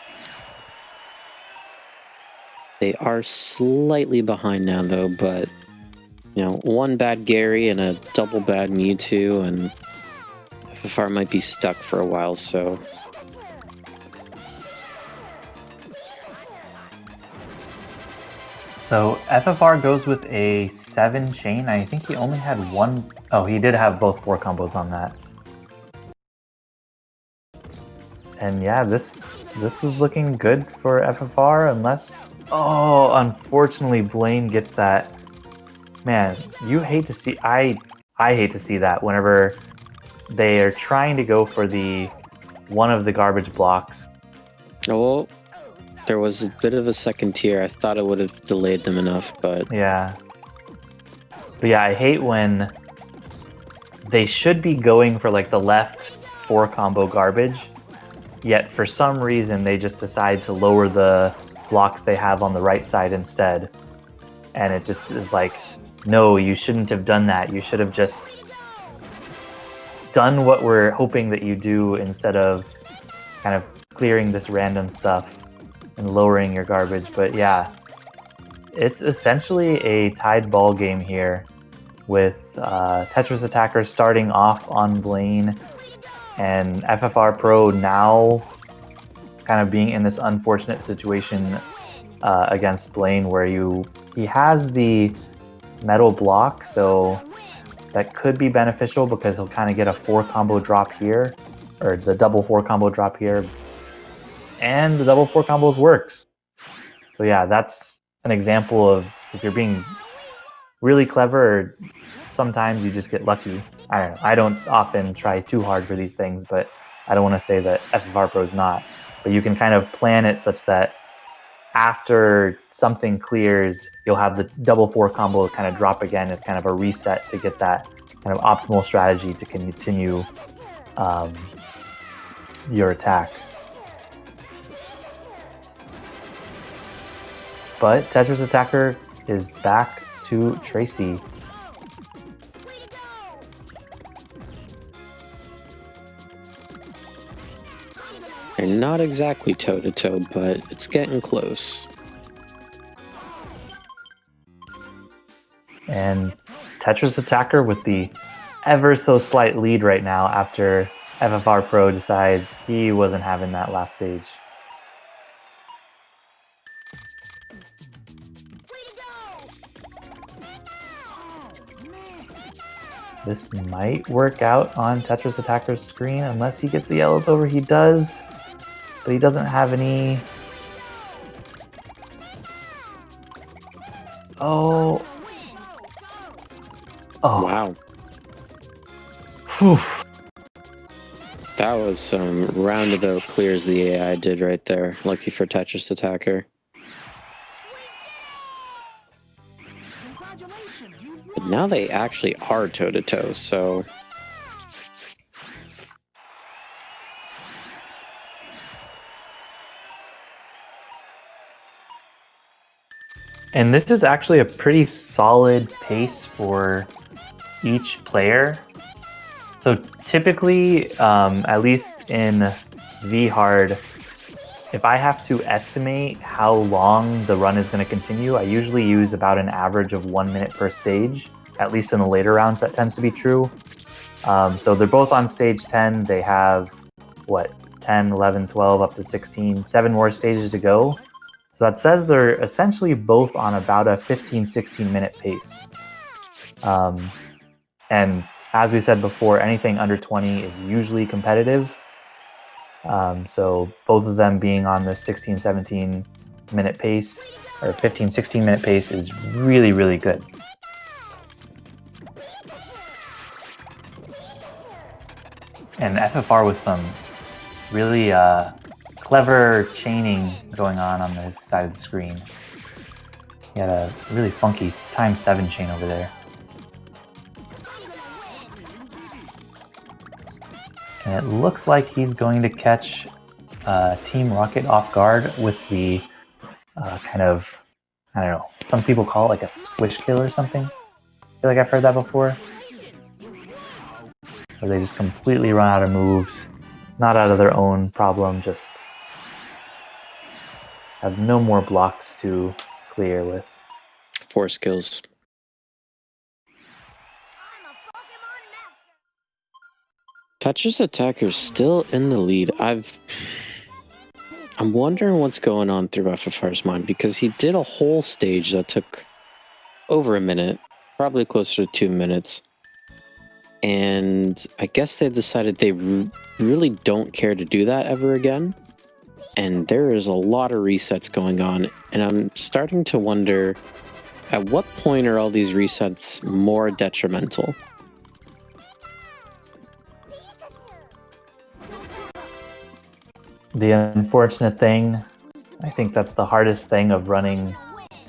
They are slightly behind now though, but you know, one bad Gary and a double bad Mewtwo, and FFR might be stuck for a while, so So FFR goes with a 7 chain. I think he only had one. Oh, he did have both 4 combos on that. And yeah, this is looking good for FFR unless... Oh, unfortunately Blaine gets that. Man, you hate to see... I hate to see that whenever they are trying to go for the one of the garbage blocks. oh, there was a bit of a second tier. I thought it would have delayed them enough, but Yeah. But yeah, I hate when they should be going for like the left 4 combo garbage, yet for some reason they just decide to lower the blocks they have on the right side instead. And it just is like, no, you shouldn't have done that. You should have just done what we're hoping that you do instead of kind of clearing this random stuff and lowering your garbage. But yeah, it's essentially a tied ball game here with Tetrisattakr starting off on Blaine and FFRPro now kind of being in this unfortunate situation against Blaine where he has the metal block, so that could be beneficial because he'll kind of get a 4 combo drop here, or the double 4 combo drop here, and the double 4 combos works. So yeah, that's an example of if you're being really clever, sometimes you just get lucky. I don't know. I don't often try too hard for these things, but I don't want to say that FFRPro is not. But you can kind of plan it such that after something clears, you'll have the double 4 combo kind of drop again as kind of a reset to get that kind of optimal strategy to continue your attack. But Tetrisattakr is back to Tracy. they're not exactly toe-to-toe, but it's getting close. And Tetrisattakr with the ever so slight lead right now after FFRPro decides he wasn't having that last stage. This might work out on Tetrisattakkr's screen unless he gets the yellows over. He does, but he doesn't have any. Oh. Oh. Wow. Whew. That was some roundabout clears the AI did right there. Lucky for Tetrisattakr. But now they actually are toe-to-toe, so... And this is actually a pretty solid pace for each player. So typically, at least in V-Hard, if I have to estimate how long the run is going to continue, I usually use about an average of 1 minute per stage. At least in the later rounds, that tends to be true. So they're both on stage 10. They have, 10, 11, 12, up to 16, 7 more stages to go. So that says they're essentially both on about a 15, 16 minute pace. And as we said before, anything under 20 is usually competitive. So both of them being on the 16, 17 minute pace, or 15, 16 minute pace is really, really good. And FFR with some really clever chaining going on this side of the screen. He had a really funky ×7 chain over there. And it looks like he's going to catch Team Rocket off guard with the kind of, I don't know, some people call it like a squish kill or something. I feel like I've heard that before. Where they just completely run out of moves, not out of their own problem, just have no more blocks to clear with. 4 skills. Tetrisattakr still in the lead. I'm wondering what's going on through FFR's mind, because he did a whole stage that took over a minute, probably closer to 2 minutes. And I guess they decided they really don't care to do that ever again. And there is a lot of resets going on. And I'm starting to wonder, at what point are all these resets more detrimental? The unfortunate thing, I think that's the hardest thing of running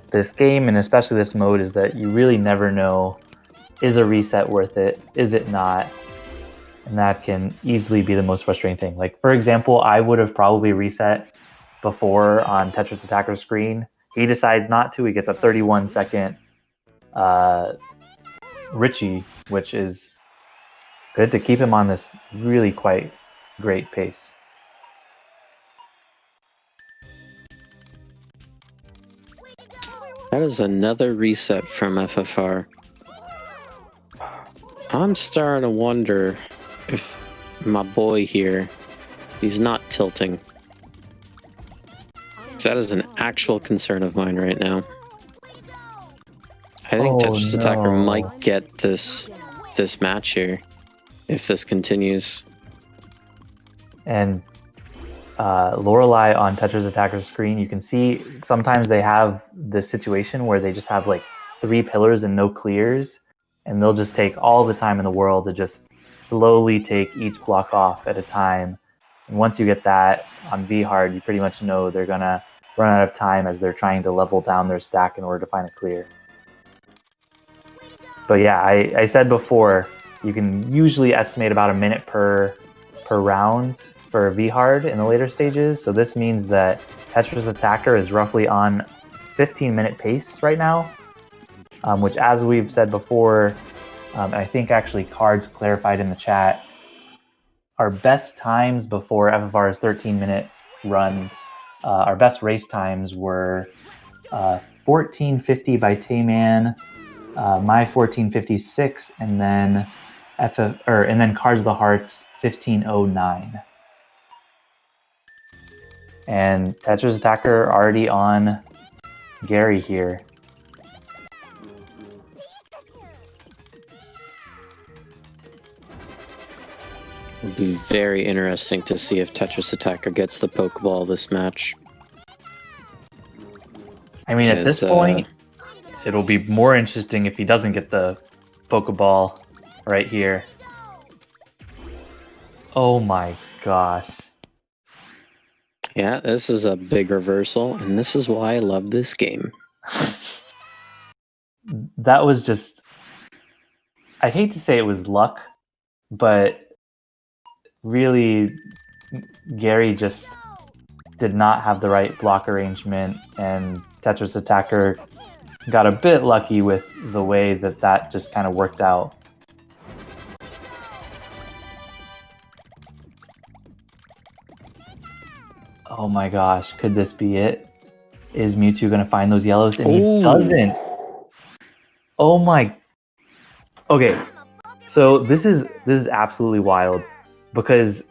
this game, and especially this mode, is that you really never know, is a reset worth it? Is it not? And that can easily be the most frustrating thing. Like, for example, I would have probably reset before on Tetrisattakkr's screen. He decides not to. He gets a 31-second Richie, which is good to keep him on this really quite great pace. That is another reset from FFR. I'm starting to wonder if my boy here, he's not tilting. That is an actual concern of mine right now. I think Tetrisattakr might get this match here if this continues. And Lorelei on Tetrisattakkr's screen, you can see sometimes they have this situation where they just have like 3 pillars and no clears, and they'll just take all the time in the world to just slowly take each block off at a time. And once you get that on V-Hard, you pretty much know they're gonna run out of time as they're trying to level down their stack in order to find a clear. But yeah, I said before, you can usually estimate about a minute per round for V-Hard in the later stages. So this means that Tetrisattakr is roughly on 15-minute pace right now, which, as we've said before, I think actually Cards clarified in the chat, our best times before FFR's 13-minute run, our best race times were 14:50 by Tayman, my 14:56, and then Cards of the Hearts 15:09. And Tetrisattakr already on Gary here. be very interesting to see if Tetrisattakr gets the Pokeball this match. I mean, at this point, it'll be more interesting if he doesn't get the Pokeball right here. Oh my gosh. Yeah, this is a big reversal, and this is why I love this game. That was just... I hate to say it was luck, but really, Gary just did not have the right block arrangement, and Tetrisattakr got a bit lucky with the way that just kind of worked out. Oh my gosh, could this be it? Is Mewtwo going to find those yellows? And he doesn't. Oh my... Okay, so this is absolutely wild, because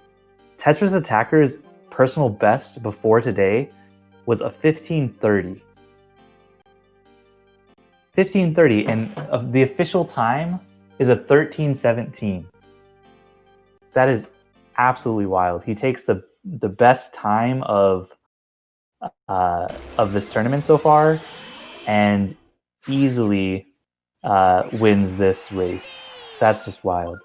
Tetrisattakkr's personal best before today was a 15:30. 15:30, and the official time is a 13:17. That is absolutely wild. He takes the best time of this tournament so far, and easily wins this race. That's just wild.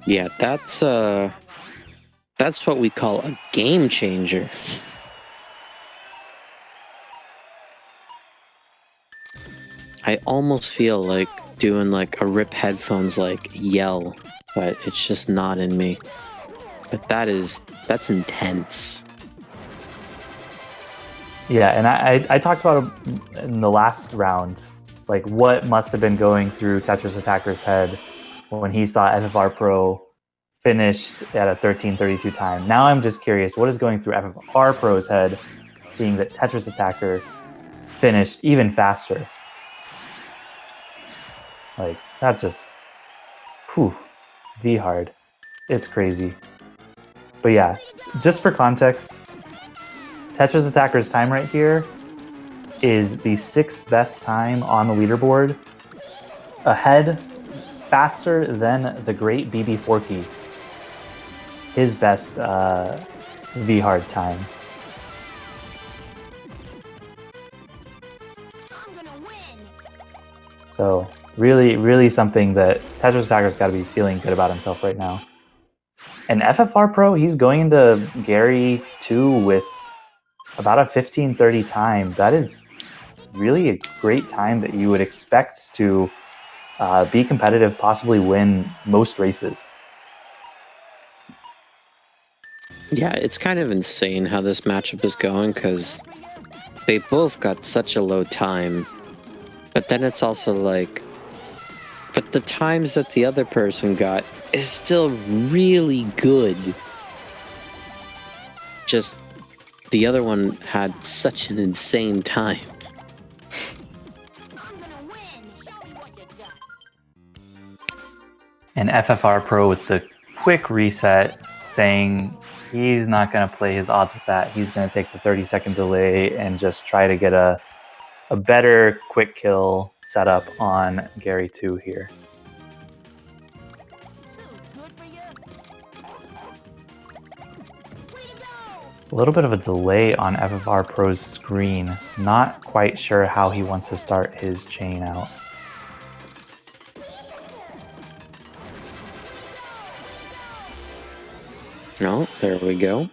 Yeah, that's what we call a game changer. I almost feel like doing like a rip headphones like yell, but it's just not in me. But that's intense. Yeah, and I talked about it in the last round, like what must have been going through Tetrisattakkr's head when he saw FFRPro finished at a 13:32 time. Now I'm just curious, what is going through FFRPro's head, seeing that Tetrisattakr finished even faster? Like, that's just, whew, V hard. It's crazy. But yeah, just for context, Tetrisattakkr's time right here is the 6th best time on the leaderboard, ahead, faster than the great BB Forky, his best V hard time. So really, really something that Tetrisattakkr's got to be feeling good about himself right now. And FFRPro, he's going into Gary 2 with about a 15:30 time. That is really a great time that you would expect to be competitive, possibly win most races. Yeah, it's kind of insane how this matchup is going, because they both got such a low time. But then it's also like, but the times that the other person got is still really good. Just the other one had such an insane time. And FFRPro with the quick reset, saying he's not going to play his odds with that. He's going to take the 30-second delay and just try to get a better quick kill setup on Gary 2 here. A little bit of a delay on FFRPro's screen. Not quite sure how he wants to start his chain out. No, there we go.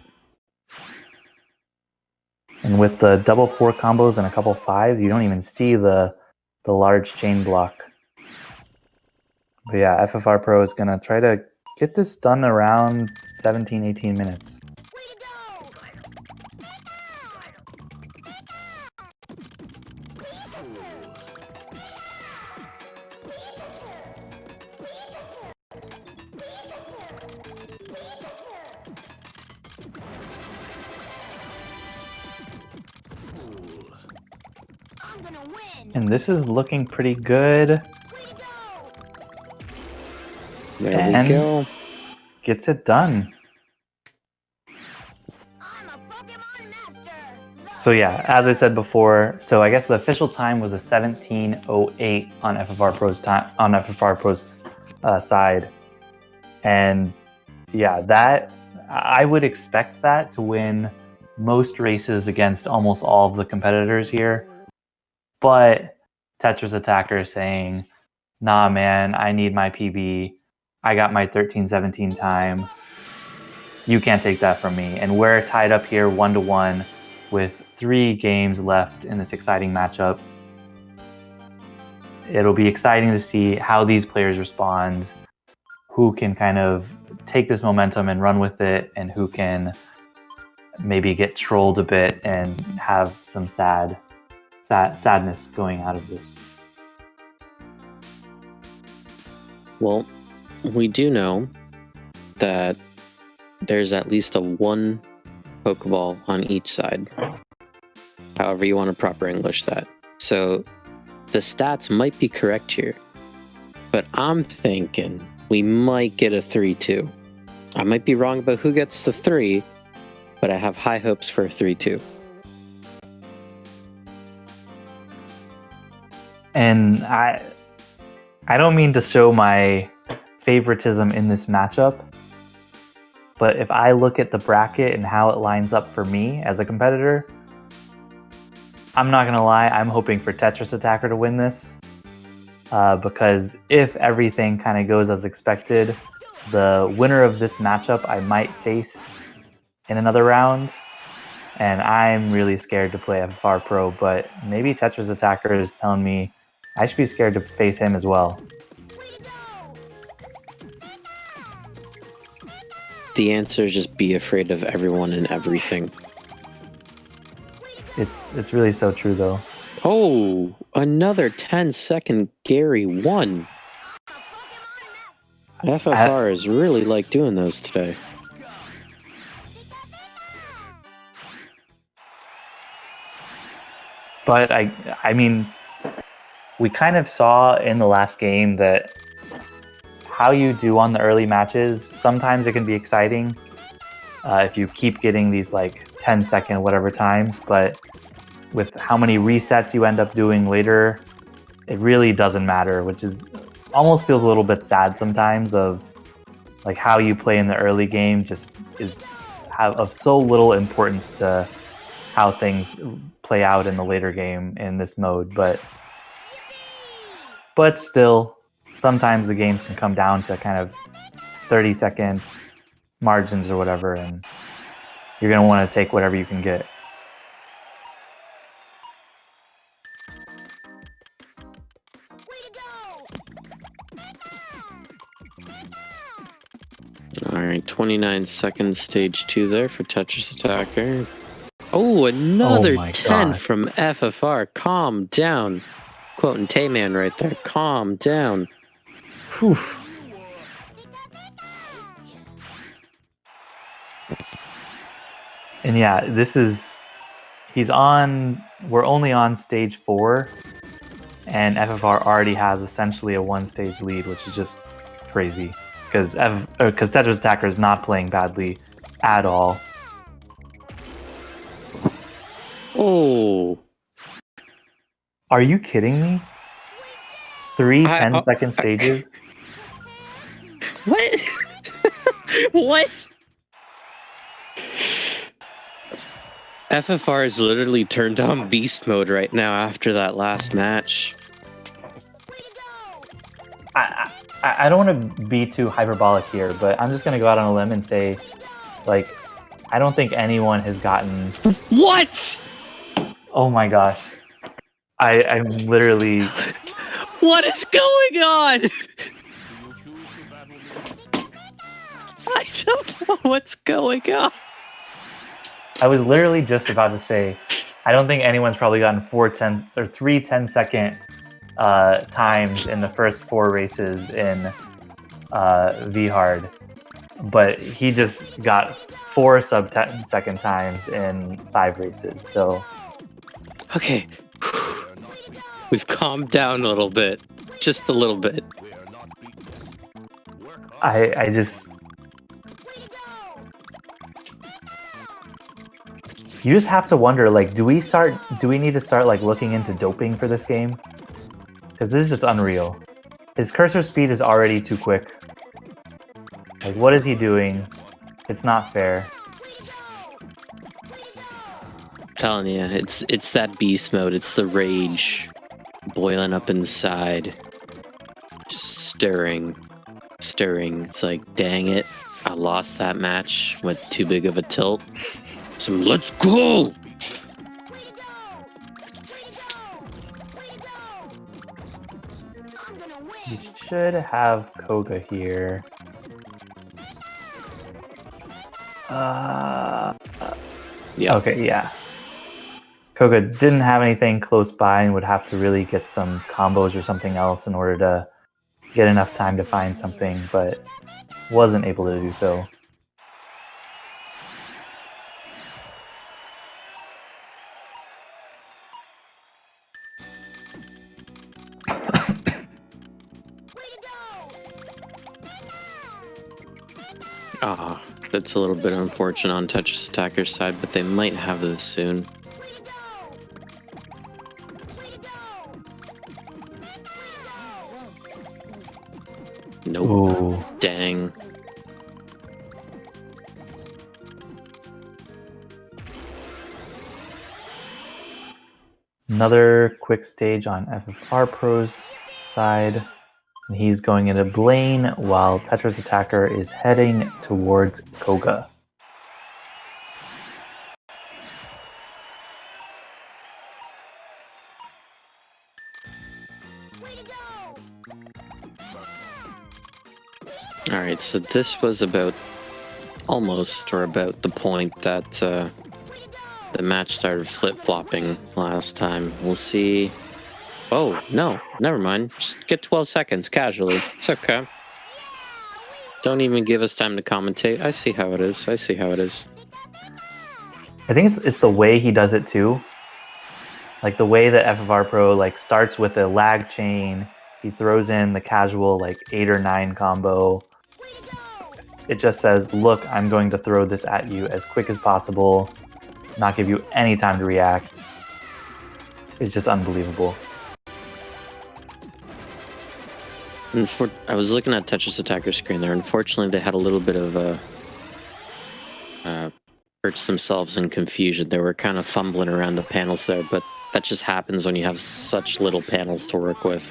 And with the double 4 combos and a couple 5s, you don't even see the large chain block. But yeah, FFRPro is going to try to get this done around 17, 18 minutes. And this is looking pretty good. There we go. Gets it done. So yeah, as I said before, so I guess the official time was a 17:08 on FFRPro's time, on FFRPro's side. And yeah, that I would expect that to win most races against almost all of the competitors here. But Tetrisattakr is saying, nah, man, I need my PB. I got my 13:17 time. You can't take that from me. And we're tied up here 1-1 with 3 games left in this exciting matchup. It'll be exciting to see how these players respond, who can kind of take this momentum and run with it, and who can maybe get trolled a bit and have some sadness going out of this. Well, we do know that there's at least a 1 Pokeball on each side. However you want to proper English that. So the stats might be correct here. But I'm thinking we might get a 3-2. I might be wrong about who gets the 3, but I have high hopes for a 3-2. And I don't mean to show my favoritism in this matchup, but if I look at the bracket and how it lines up for me as a competitor, I'm not going to lie, I'm hoping for Tetrisattakr to win this. Because if everything kind of goes as expected, the winner of this matchup I might face in another round. And I'm really scared to play FFRPro, but maybe Tetrisattakr is telling me I should be scared to face him as well. The answer is just be afraid of everyone and everything. It's really so true, though. Oh, another 10-second Gary 1. FFR is really like doing those today. But I mean, we kind of saw in the last game that how you do on the early matches, sometimes it can be exciting if you keep getting these like 10-second whatever times, but with how many resets you end up doing later, it really doesn't matter, which is almost feels a little bit sad sometimes of like how you play in the early game just is of so little importance to how things play out in the later game in this mode. But still, sometimes the games can come down to kind of 30-second margins or whatever, and you're going to want to take whatever you can get. Alright, 29 seconds, stage 2 there for Tetrisattakr. Oh, another 10 God. from FFR. Calm down. Quoting Tay-Man right there. Calm down. Whew. And yeah, we're only on stage 4, and FFR already has essentially a 1-stage lead, which is just crazy. Because Tetrisattakr is not playing badly at all. Oh. Are you kidding me? 3 10-second stages? What? What? FFR is literally turned on beast mode right now after that last match. I don't want to be too hyperbolic here, but I'm just going to go out on a limb and say, like, I don't think anyone has gotten... What? Oh my gosh. I'm literally... What is going on? I don't know what's going on. I was literally just about to say, I don't think anyone's probably gotten 3 10-second times in the first 4 races in V-Hard, but he just got 4 sub-10-second times in 5 races, so... Okay. We've calmed down a little bit. Just a little bit. I just... You just have to wonder, like, do we need to start, like, looking into doping for this game? Because this is just unreal. His cursor speed is already too quick. Like, what is he doing? It's not fair. I'm telling you, it's that beast mode. It's the rage boiling up inside, just stirring. It's like, dang it, I lost that match. Went too big of a tilt. So let's go. You should have Koga here. Yeah. Okay, yeah. Koga didn't have anything close by and would have to really get some combos or something else in order to get enough time to find something, but wasn't able to do so. Ah, that's a little bit unfortunate on Tetrisattakr side, but they might have this soon. Nope. Ooh. Dang. Another quick stage on FFRPro's side. And he's going into Blaine while Tetrisattakr is heading towards Koga. Alright, so this was about the point that the match started flip-flopping last time. We'll see. Oh, no, never mind. Just get 12 seconds casually. It's okay. Don't even give us time to commentate. I see how it is. I think it's the way he does it too. Like the way that FFRPro like starts with a lag chain, he throws in the casual like 8 or 9 combo. It just says, look, I'm going to throw this at you as quick as possible, not give you any time to react. It's just unbelievable. I was looking at Tetrisattakr screen there. Unfortunately, they had a little bit of hurts themselves in confusion. They were kind of fumbling around the panels there, but that just happens when you have such little panels to work with.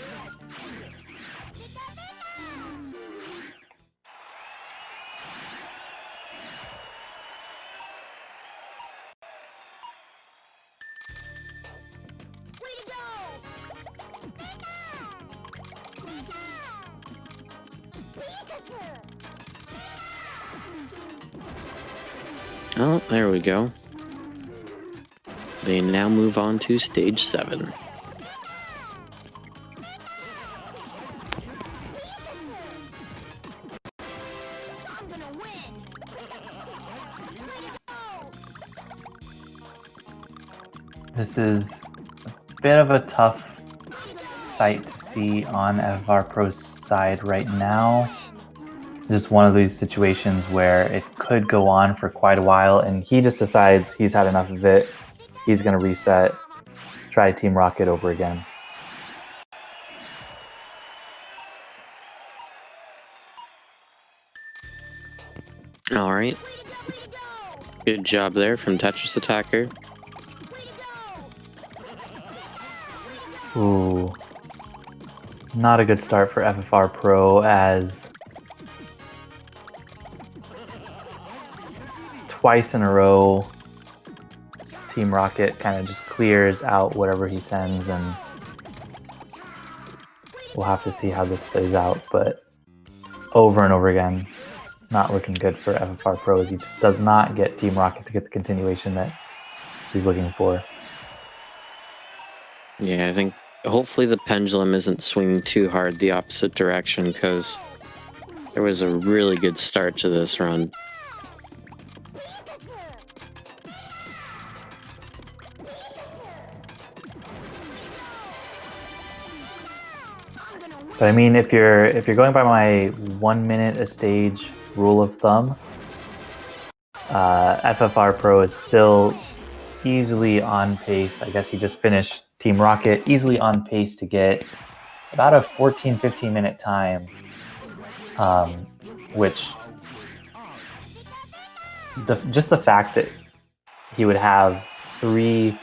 Oh, there we go. They now move on to stage 7. This is a bit of a tough sight to see on FFRPro's side right now. Just one of these situations where it could go on for quite a while, and he just decides he's had enough of it. He's going to reset, try Team Rocket over again. All right. Good job there from Tetrisattakr. Ooh. Not a good start for FFRPro, as twice in a row Team Rocket kind of just clears out whatever he sends, and we'll have to see how this plays out, but over and over again, not looking good for FFRPro, as he just does not get Team Rocket to get the continuation that he's looking for. Yeah, I think hopefully the pendulum isn't swinging too hard the opposite direction, because there was a really good start to this run. But I mean, if you're going by my 1 minute a stage rule of thumb, FFRPro is still easily on pace. I guess he just finished Team Rocket, easily on pace to get about a 14-15 minute time, which just the fact that he would have 3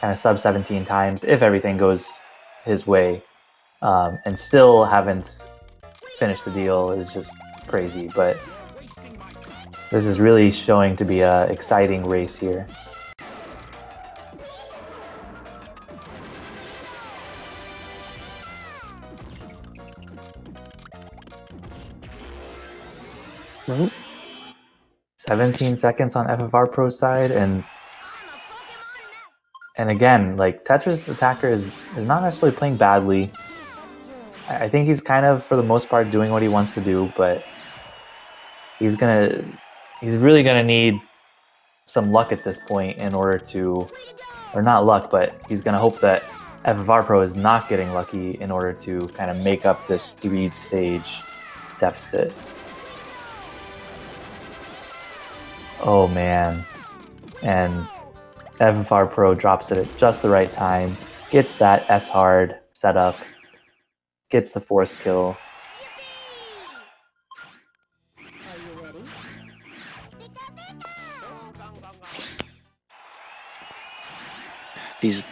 kind of sub 17 times if everything goes his way, and still haven't finished the deal is just crazy. But this is really showing to be an exciting race here. Well, 17 seconds on FFRpro's side, and again, like Tetrisattakr is not necessarily playing badly. I think he's kind of, for the most part, doing what he wants to do, but he's really gonna need some luck at this point in order to, or not luck, but he's gonna hope that FFRpro is not getting lucky in order to kind of make up this 3-stage deficit. Oh man. And FFRpro drops it at just the right time, gets that S hard setup, gets the force kill. These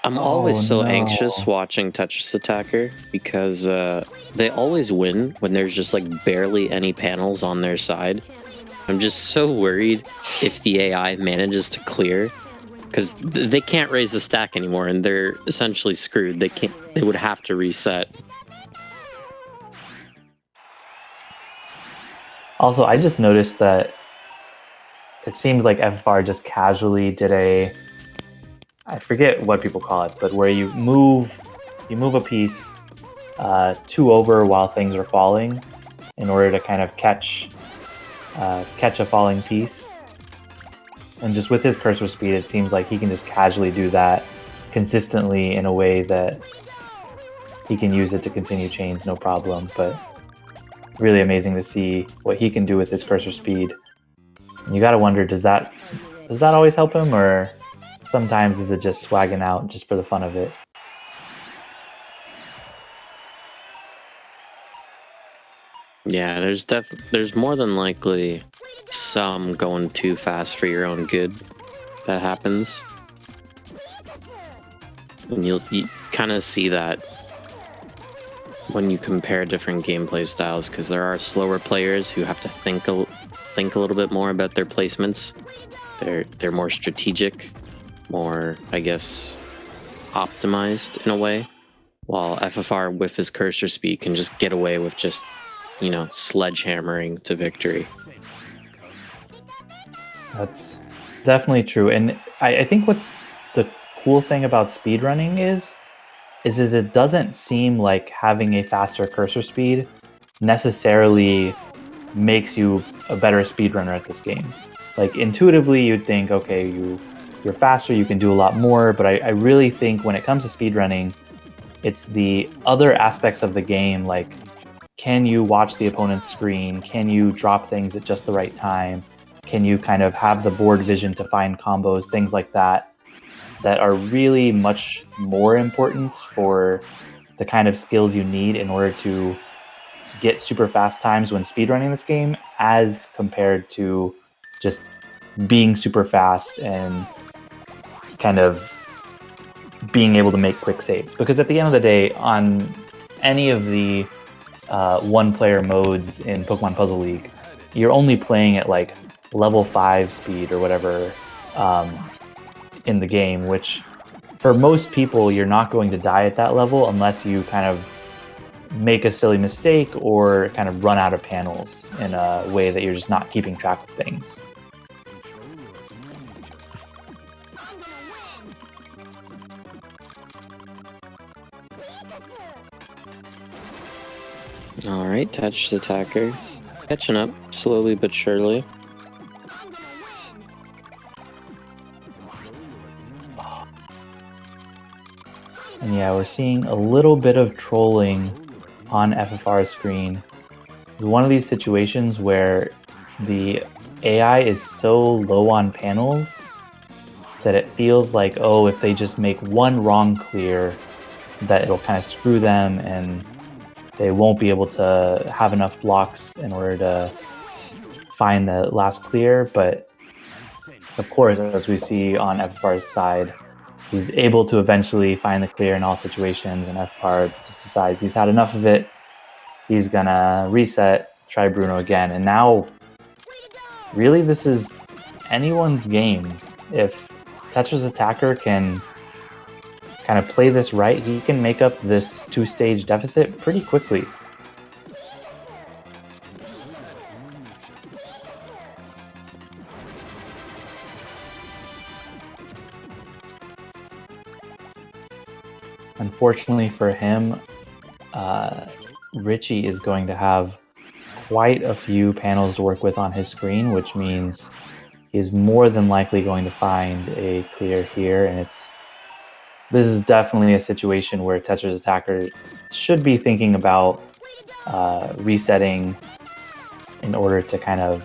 I'm always so no. anxious watching Tetrisattakr because they always win when there's just like barely any panels on their side. I'm just so worried if the AI manages to clear, because they can't raise the stack anymore and they're essentially screwed. They would have to reset. Also, I just noticed that it seemed like FFR just casually did a, I forget what people call it, but where you move a piece 2 over while things are falling in order to kind of catch a falling piece. And just with his cursor speed, it seems like he can just casually do that consistently in a way that he can use it to continue chains no problem. But really amazing to see what he can do with his cursor speed. And you gotta wonder, does that always help him, or sometimes is it just swagging out just for the fun of it? Yeah, there's more than likely some going too fast for your own good that happens. And you kind of see that when you compare different gameplay styles, because there are slower players who have to think a little bit more about their placements. They're more strategic, more, I guess, optimized in a way, while FFR with his cursor speed can just get away with just, sledgehammering to victory. That's definitely true. And I think what's the cool thing about speedrunning is it doesn't seem like having a faster cursor speed necessarily makes you a better speedrunner at this game. Like intuitively you'd think, okay, you're faster, you can do a lot more, but I really think when it comes to speedrunning, it's the other aspects of the game, like can you watch the opponent's screen? Can you drop things at just the right time? Can you kind of have the board vision to find combos, things like that, that are really much more important for the kind of skills you need in order to get super fast times when speedrunning this game, as compared to just being super fast and kind of being able to make quick saves. Because at the end of the day, on any of the one-player modes in Pokemon Puzzle League, you're only playing at like level 5 speed or whatever in the game, which for most people you're not going to die at that level unless you kind of make a silly mistake or kind of run out of panels in a way that you're just not keeping track of things. Alright, Tetrisattakr catching up slowly but surely. And yeah, we're seeing a little bit of trolling on FFR's screen. It's one of these situations where the AI is so low on panels that it feels like, oh, if they just make one wrong clear, that it'll kind of screw them and they won't be able to have enough blocks in order to find the last clear, but of course, as we see on FFR's side, he's able to eventually find the clear in all situations, and FFR just decides he's had enough of it. He's gonna reset, try Bruno again, and now, really, this is anyone's game. If Tetrisattakr can kind of play this right, he can make up this two-stage deficit pretty quickly. Unfortunately for him, Richie is going to have quite a few panels to work with on his screen, which means he's more than likely going to find a clear here, and this is definitely a situation where Tetrisattakr should be thinking about resetting in order to kind of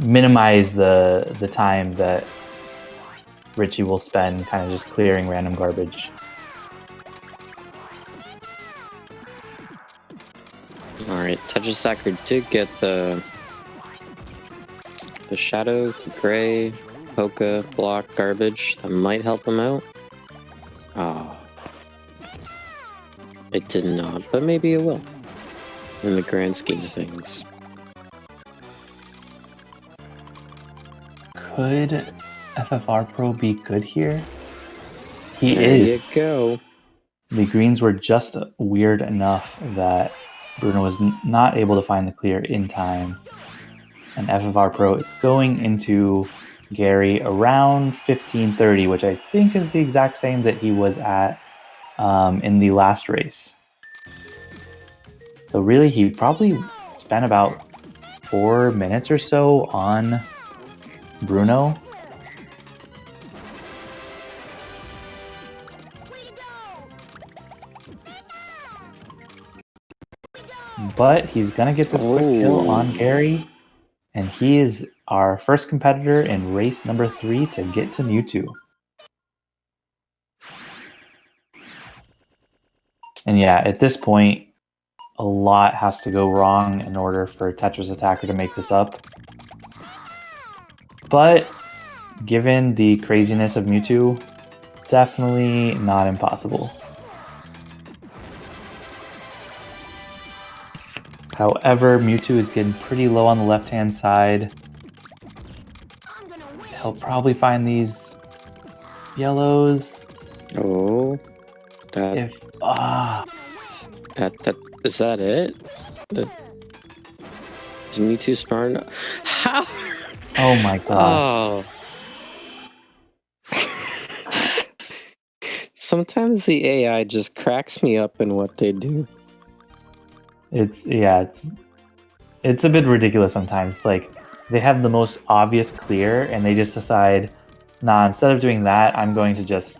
minimize the time that Richie will spend kind of just clearing random garbage. Alright, Tetrisattakr did get the shadow, the gray, polka, block, garbage. That might help him out. Ah. It did not, but maybe it will. In the grand scheme of things. Could FFRPro be good here? He There is. you go. The greens were just weird enough that Bruno was not able to find the clear in time. And FFRPro is going into Gary around 15:30, which I think is the exact same that he was at in the last race. So really, he probably spent about 4 minutes or so on Bruno. But he's going to get this quick kill on Gary. And he is our first competitor in race number 3 to get to Mewtwo. And yeah, at this point, a lot has to go wrong in order for Tetrisattakr to make this up. But given the craziness of Mewtwo, definitely not impossible. However, Mewtwo is getting pretty low on the left-hand side. He'll probably find these yellows. Oh, that is that it? Is Mewtwo smart enough? How? Oh my god. Oh. Sometimes the AI just cracks me up in what they do. It's a bit ridiculous sometimes. Like, they have the most obvious clear and they just decide, nah, instead of doing that, I'm going to just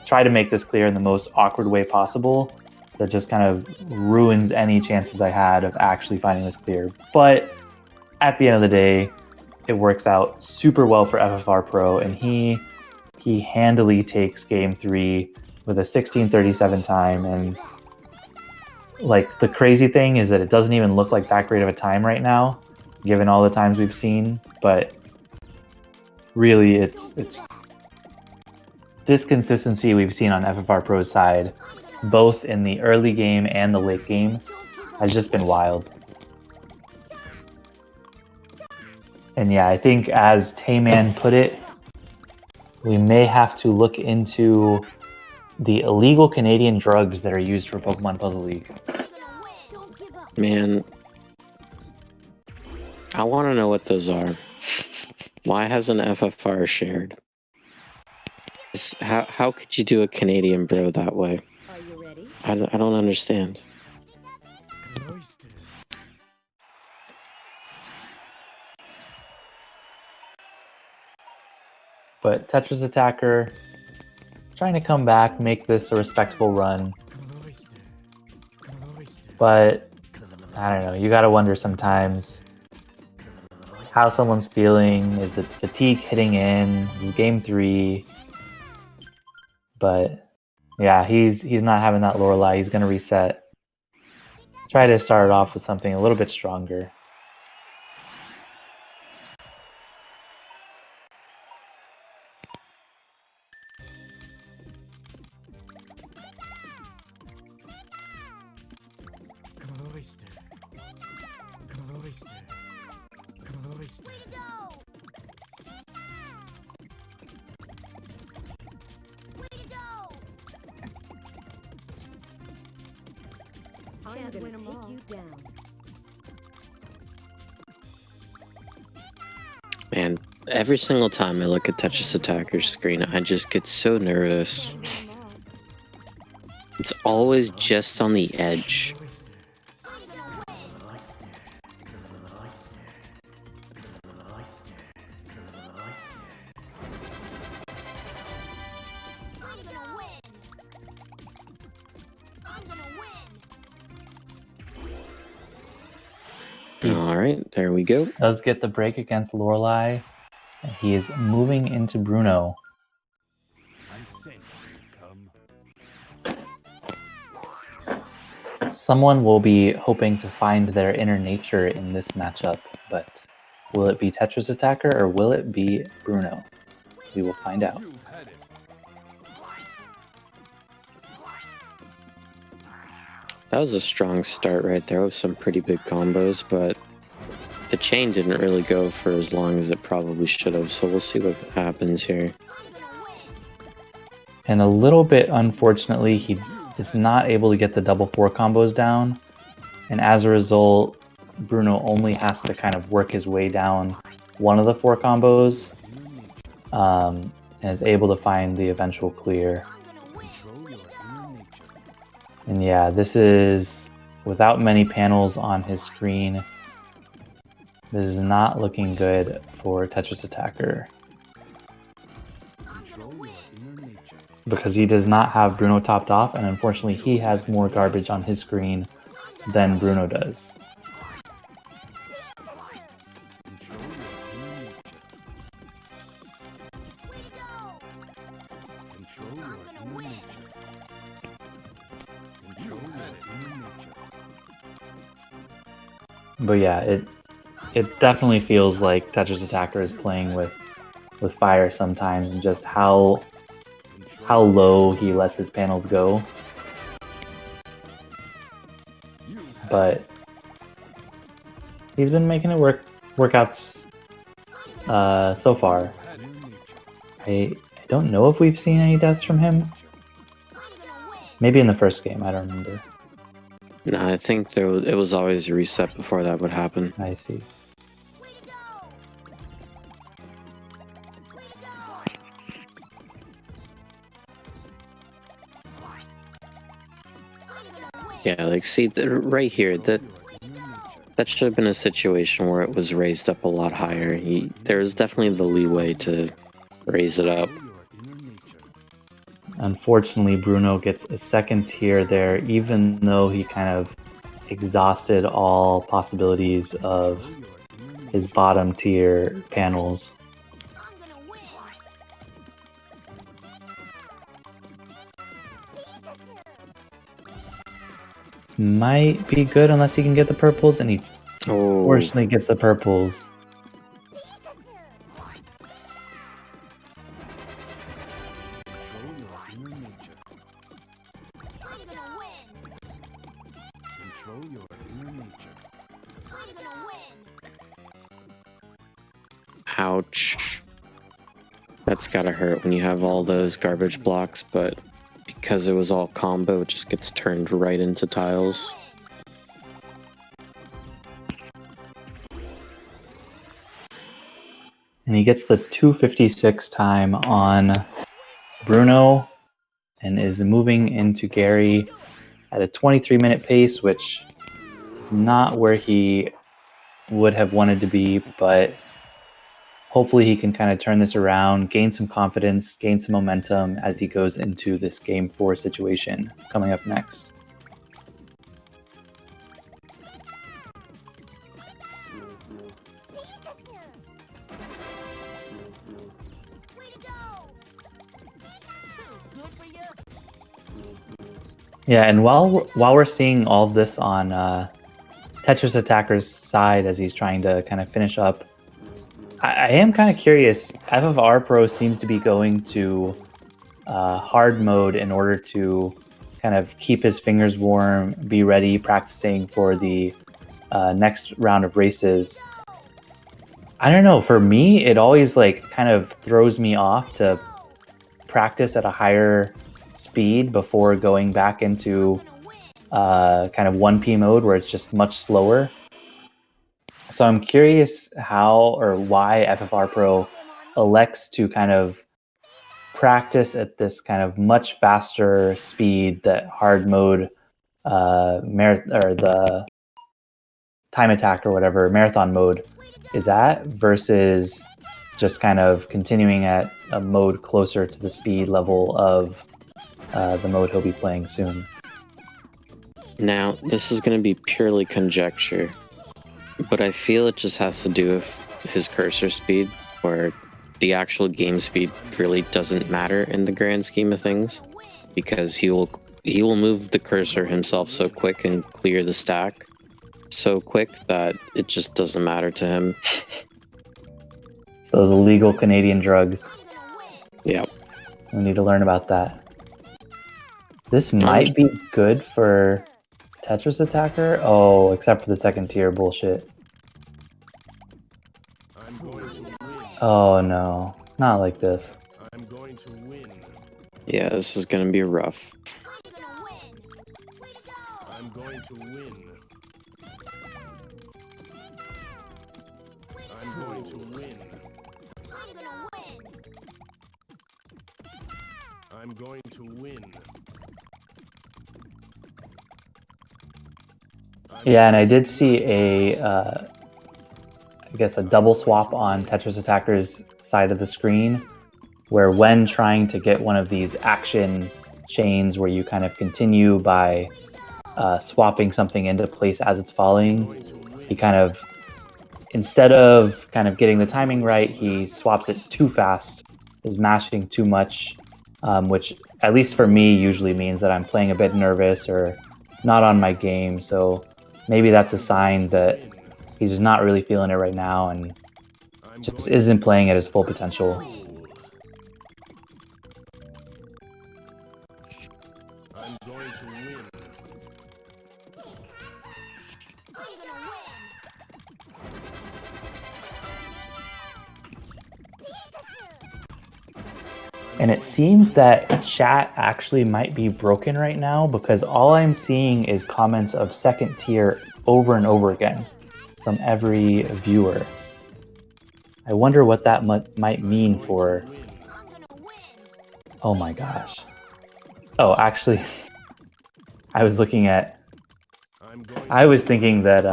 try to make this clear in the most awkward way possible. That just kind of ruins any chances I had of actually finding this clear. But at the end of the day, it works out super well for FFRPro, and he handily takes game 3 with a 16:37 time. And like, the crazy thing is that it doesn't even look like that great of a time right now, given all the times we've seen. But really, it's this consistency we've seen on FFRPro's side, both in the early game and the late game, has just been wild. And yeah, I think as Tayman put it, we may have to look into the illegal Canadian drugs that are used for Pokemon Puzzle League. Man, I want to know what those are. Why hasn't FFR shared? How could you do a Canadian bro that way? Are you ready? I don't understand. But Tetrisattakr trying to come back, make this a respectable run. But I don't know, you gotta wonder sometimes how someone's feeling. Is the fatigue hitting in? Is game 3? But yeah, he's not having that Lorelei. He's gonna reset, try to start off with something a little bit stronger. I'm gonna take you down. Man, every single time I look at Tetrisattakkr's screen, I just get so nervous. It's always just on the edge. Alright, there we go. Does get the break against Lorelei. And he is moving into Bruno. I sense you come. Someone will be hoping to find their inner nature in this matchup, but will it be Tetrisattakr or will it be Bruno? We will find out. You had it. That was a strong start right there with some pretty big combos, but the chain didn't really go for as long as it probably should have, so we'll see what happens here. And a little bit unfortunately, he is not able to get the double 4 combos down, and as a result, Bruno only has to kind of work his way down one of the 4 combos, and is able to find the eventual clear. Control your inner nature. And yeah, this is without many panels on his screen. This is not looking good for Tetrisattakr Control your inner nature. because he does not have Bruno topped off, and unfortunately he has more garbage on his screen than Bruno does. Control your inner nature. Control your inner nature. Control your inner nature. But yeah, it definitely feels like Tetrisattakr is playing with fire sometimes, and just how low he lets his panels go. But he's been making it workouts so far. I don't know if we've seen any deaths from him. Maybe in the first game, I don't remember. No, I think it was always a reset before that would happen. I see. Yeah, like see, right here, that should have been a situation where it was raised up a lot higher. There's definitely the leeway to raise it up. Unfortunately, Bruno gets a second tier there, even though he kind of exhausted all possibilities of his bottom tier panels. This might be good unless he can get the purples, and he fortunately gets the purples. Ouch. That's gotta hurt when you have all those garbage blocks, but because it was all combo, it just gets turned right into tiles. And he gets the 256 time on Bruno and is moving into Gary at a 23-minute pace, which is not where he would have wanted to be, but hopefully he can kind of turn this around, gain some confidence, gain some momentum as he goes into this Game 4 situation coming up next. Yeah, and while we're seeing all of this on Tetrisattakkr's side as he's trying to kind of finish up, I am kind of curious. FFRPro seems to be going to hard mode in order to kind of keep his fingers warm, be ready, practicing for the next round of races. I don't know. For me, it always like kind of throws me off to practice at a higher speed before going back into kind of 1P mode where it's just much slower. So I'm curious how or why FFR Pro elects to kind of practice at this kind of much faster speed that hard mode or the time attack or whatever marathon mode is at versus just kind of continuing at a mode closer to the speed level of the mode he'll be playing soon. Now, this is going to be purely conjecture, but I feel it just has to do with his cursor speed, where the actual game speed really doesn't matter in the grand scheme of things, because he will move the cursor himself so quick and clear the stack so quick that it just doesn't matter to him. So those illegal Canadian drugs. Yeah. We need to learn about that. This might be good for Tetrisattakr. Oh, except for the second tier bullshit. I'm going to win. Oh no, not like this. I'm going to win. Yeah, this is going to be rough. I'm going to win. I'm going to win. I'm going to win. Yeah, and I did see a, I guess a double swap on Tetrisattakkr's side of the screen, where when trying to get one of these action chains where you kind of continue by swapping something into place as it's falling, he kind of, instead of kind of getting the timing right, he swaps it too fast, is mashing too much, which at least for me usually means that I'm playing a bit nervous or not on my game. So maybe that's a sign that he's just not really feeling it right now and just isn't playing at his full potential. I'm going to win. And it seems that chat actually might be broken right now because all I'm seeing is comments of second tier over and over again from every viewer. I wonder what that might mean for... Oh my gosh. Oh, actually, I was looking at... I was thinking that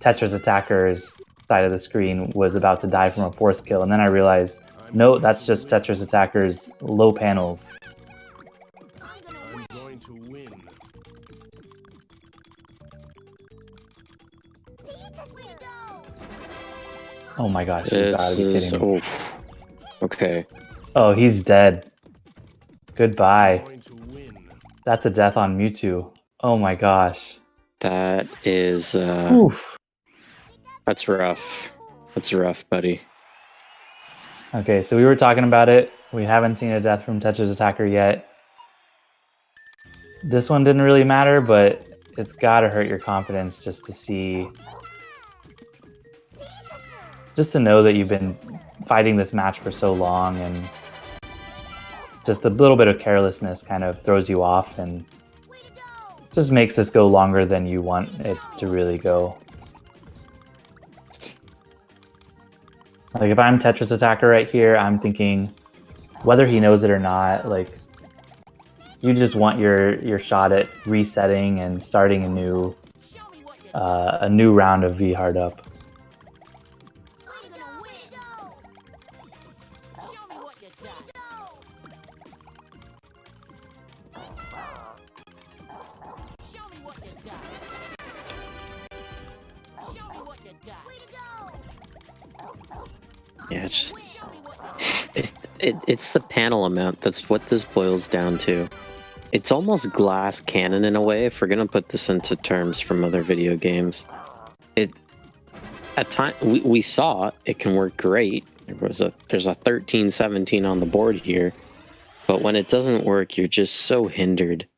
Tetrisattakkr's side of the screen was about to die from a force kill, and then I realized, no, that's just Tetrisattakkr's low panels. I'm going to win. Oh my gosh, you gotta be kidding me. Okay. Oh, he's dead. Goodbye. I'm going to win. That's a death on Mewtwo. Oh my gosh. That is, Oof. that's rough. That's rough, buddy. Okay, so we were talking about it. We haven't seen a death from Tetrisattakr yet. This one didn't really matter, but it's gotta hurt your confidence just to see... Just to know that you've been fighting this match for so long and just a little bit of carelessness kind of throws you off and just makes this go longer than you want it to really go. Like if I'm Tetrisattakr right here, I'm thinking whether he knows it or not, like you just want your shot at resetting and starting a new round of V hard up. Yeah, it's just... It's the panel amount. That's what this boils down to. It's almost glass cannon in a way, if we're gonna put this into terms from other video games. At time we saw it can work great. There's a 13-17 on the board here, but when it doesn't work, you're just so hindered.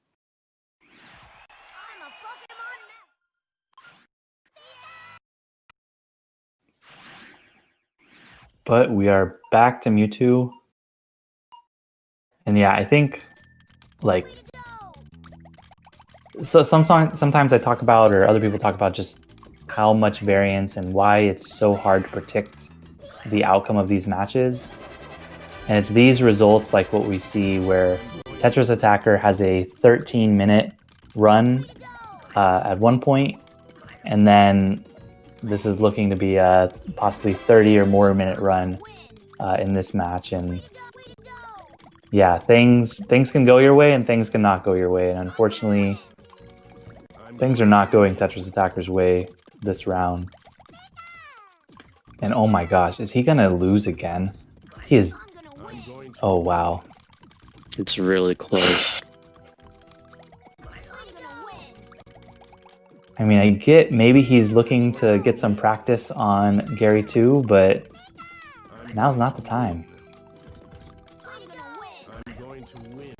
But we are back to Mewtwo. And yeah, I think, like, so sometimes I talk about, or other people talk about, just how much variance and why it's so hard to predict the outcome of these matches. And it's these results, like what we see, where Tetrisattakr has a 13-minute run at one point, and then this is looking to be a possibly 30 or more minute run in this match. And yeah, things can go your way and things can not go your way. And unfortunately, things are not going Tetrisattakr way this round. And oh my gosh, is he gonna lose again? He is. Oh wow. It's really close. I mean, I get maybe he's looking to get some practice on Gary too, but now's not the time. I'm going to win.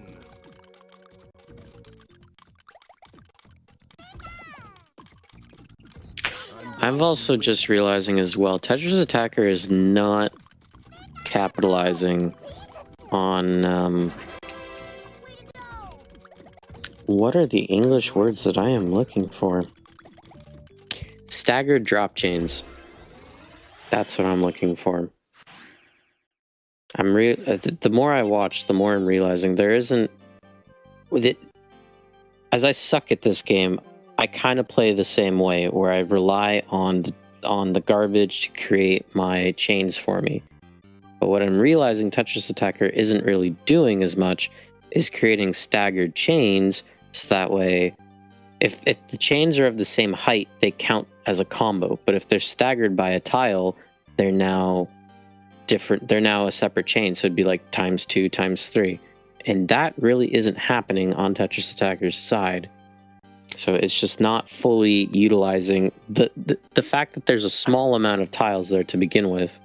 I'm also just realizing as well, Tetrisattakr is not capitalizing on what are the English words that I am looking for? Staggered drop chains. That's what I'm looking for. The more I watch, the more I'm realizing there isn't with it. As I suck at this game, I kind of play the same way, where I rely on the garbage to create my chains for me. But what I'm realizing Tetrisattakr isn't really doing as much is creating staggered chains, so that way, if the chains are of the same height, they count as a combo. But if they're staggered by a tile, they're now different. They're now a separate chain, so it'd be like ×2, ×3. And that really isn't happening on Tetrisattakr side. So it's just not fully utilizing the fact that there's a small amount of tiles there to begin with,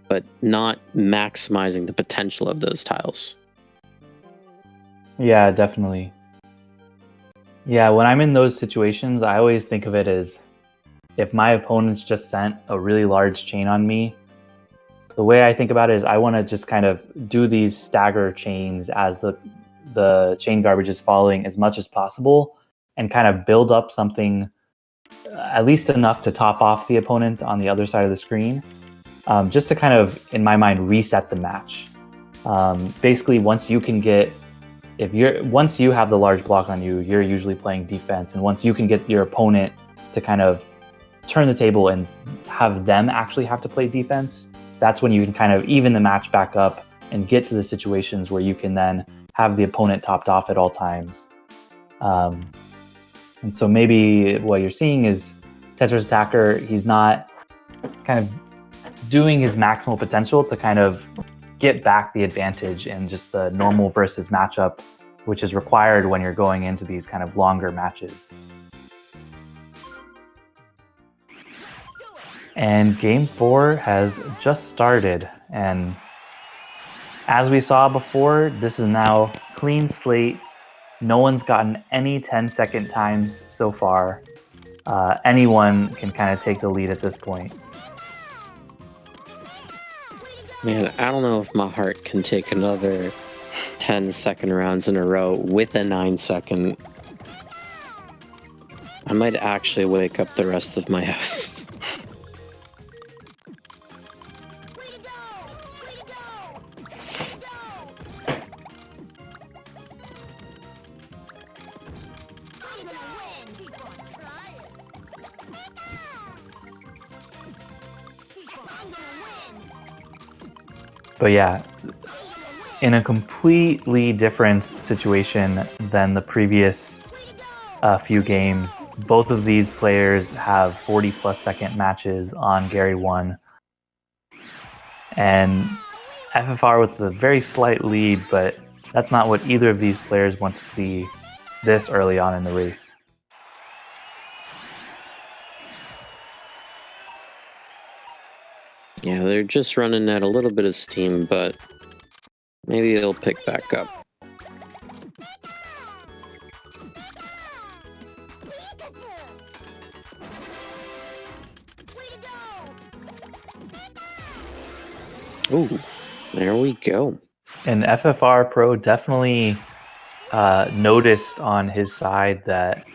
but not maximizing the potential of those tiles. Yeah, definitely. Yeah, when I'm in those situations, I always think of it as if my opponent's just sent a really large chain on me, the way I think about it is I want to just kind of do these stagger chains as the chain garbage is following as much as possible, and kind of build up something at least enough to top off the opponent on the other side of the screen, just to kind of, in my mind, reset the match. Basically, once you have the large block on you, you're usually playing defense, and once you can get your opponent to kind of turn the table and have them actually have to play defense, that's when you can kind of even the match back up and get to the situations where you can then have the opponent topped off at all times. And so maybe what you're seeing is Tetrisattakr, he's not kind of doing his maximal potential to kind of get back the advantage in just the normal versus matchup, which is required when you're going into these kind of longer matches. And Game 4 has just started, and as we saw before, this is now clean slate. No one's gotten any 10-second times so far. Anyone can kind of take the lead at this point. Man, I don't know if my heart can take another 10-second rounds in a row with a 9-second. I might actually wake up the rest of my house. But yeah, in a completely different situation than the previous few games, both of these players have 40+ second matches on Gary 1. And FFR was a very slight lead, but That's not what either of these players want to see this early on in the race. Yeah, they're just running at a little bit of steam, but maybe it'll pick back up. Ooh, there we go. And FFRPro definitely noticed on his side that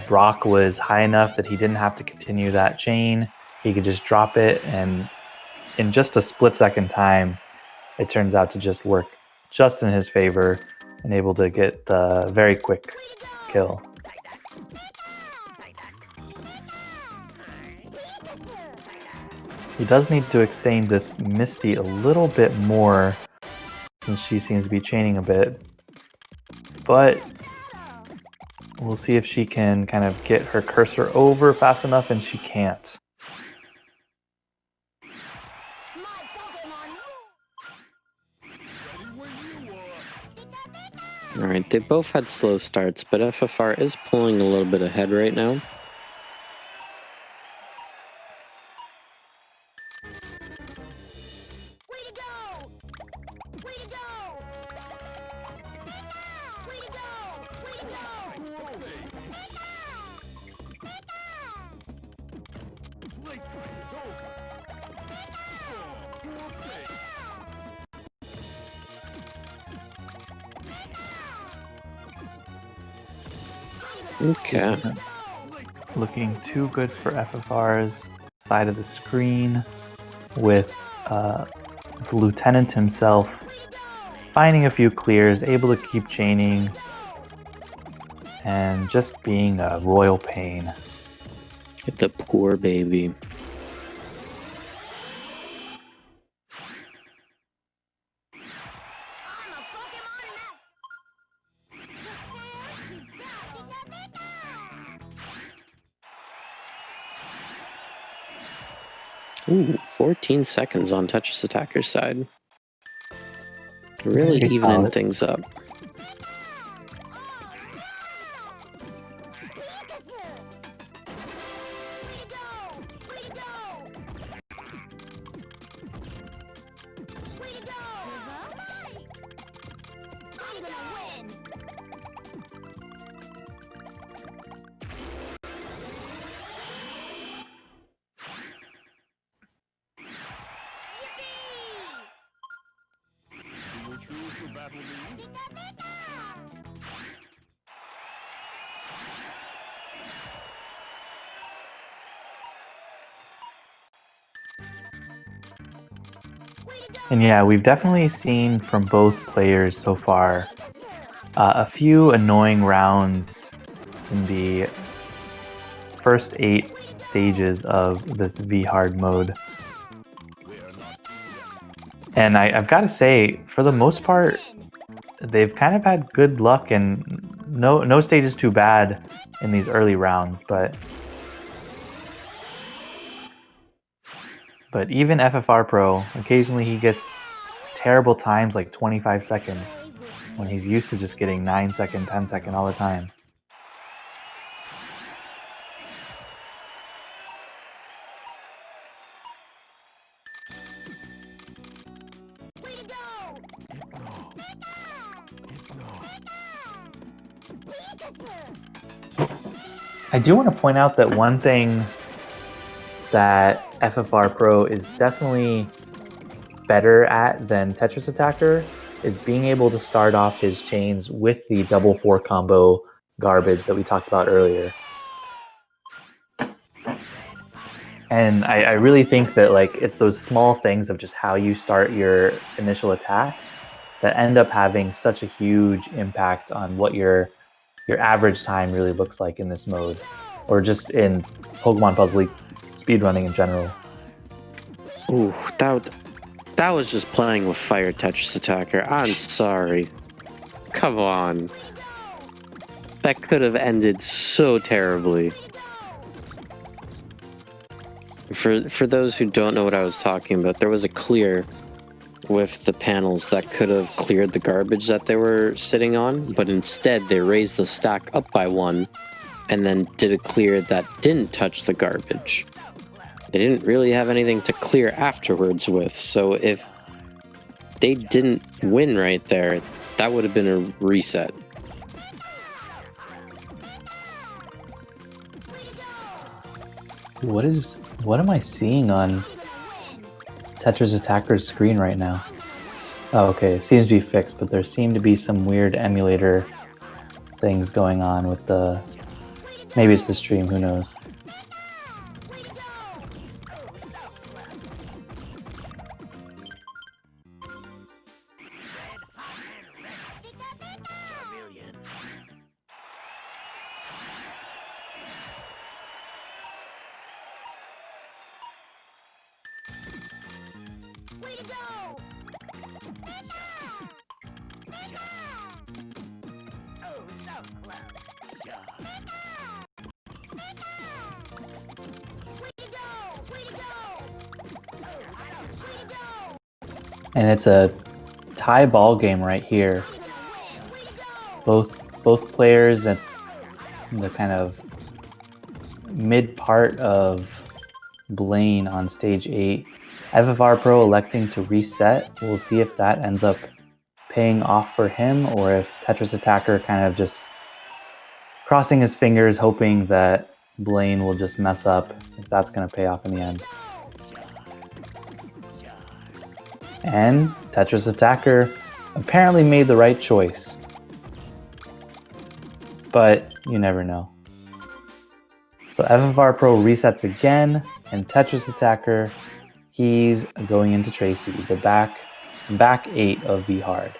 Brock was high enough that he didn't have to continue that chain. He could just drop it, and in just a split-second time, it turns out to just work just in his favor and able to get the very quick kill. He does need to extend this Misty a little bit more since she seems to be chaining a bit, but we'll see if she can kind of get her cursor over fast enough, and she can't. Alright, they both had slow starts, but FFR is pulling a little bit ahead right now. Okay. Looking too good for FFR's side of the screen, with the Lieutenant himself finding a few clears, able to keep chaining, and just being a royal pain. The poor baby. Ooh, 14 seconds on Tetrisattakr side. Really Very evening solid. things up. You will choose the battle lead. And yeah, we've definitely seen from both players so far a few annoying rounds in the first 8 stages of this V-Hard mode. And I've got to say, for the most part, they've kind of had good luck, and no stage is too bad in these early rounds, but even FFRPro, occasionally he gets terrible times like 25 seconds when he's used to just getting 9 second, 10 second all the time. I do want to point out that one thing that FFRPro is definitely better at than Tetrisattakr is being able to start off his chains with the double 4 combo garbage that we talked about earlier. And I really think that like it's those small things of just how you start your initial attack that end up having such a huge impact on what your average time really looks like in this mode, or just in Pokemon Puzzle League speedrunning in general. Ooh, that was just playing with fire, Tetrisattakr. I'm sorry. Come on. That could have ended so terribly. For those who don't know what I was talking about, there was a clear with the panels that could have cleared the garbage that they were sitting on, but instead they raised the stack up by one and then did a clear that didn't touch the garbage. They didn't really have anything to clear afterwards with, so if they didn't win right there, that would have been a reset. What am I seeing on Tetrisattakkr's screen right now? Oh, okay, it seems to be fixed, but there seem to be some weird emulator things going on with the... Maybe it's the stream, who knows? And it's a tie ball game right here. Both players at the kind of mid part of Blaine on stage 8. FFRPro electing to reset. We'll see if that ends up paying off for him, or if Tetrisattakr kind of just crossing his fingers, hoping that Blaine will just mess up, if that's going to pay off in the end. And Tetrisattakr apparently made the right choice. But you never know. So FFRPro resets again, and Tetrisattakr, he's going into Tracy, the back 8 of V Hard.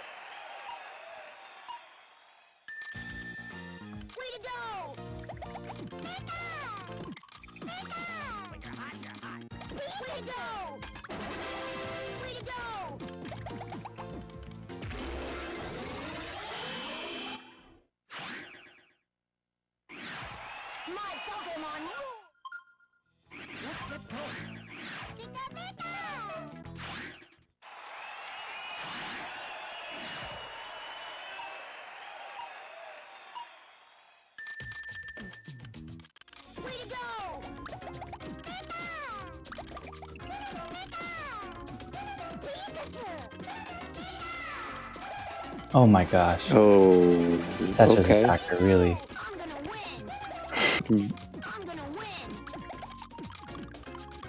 Oh my gosh. Oh, That's okay. just Tetrisattakr, really.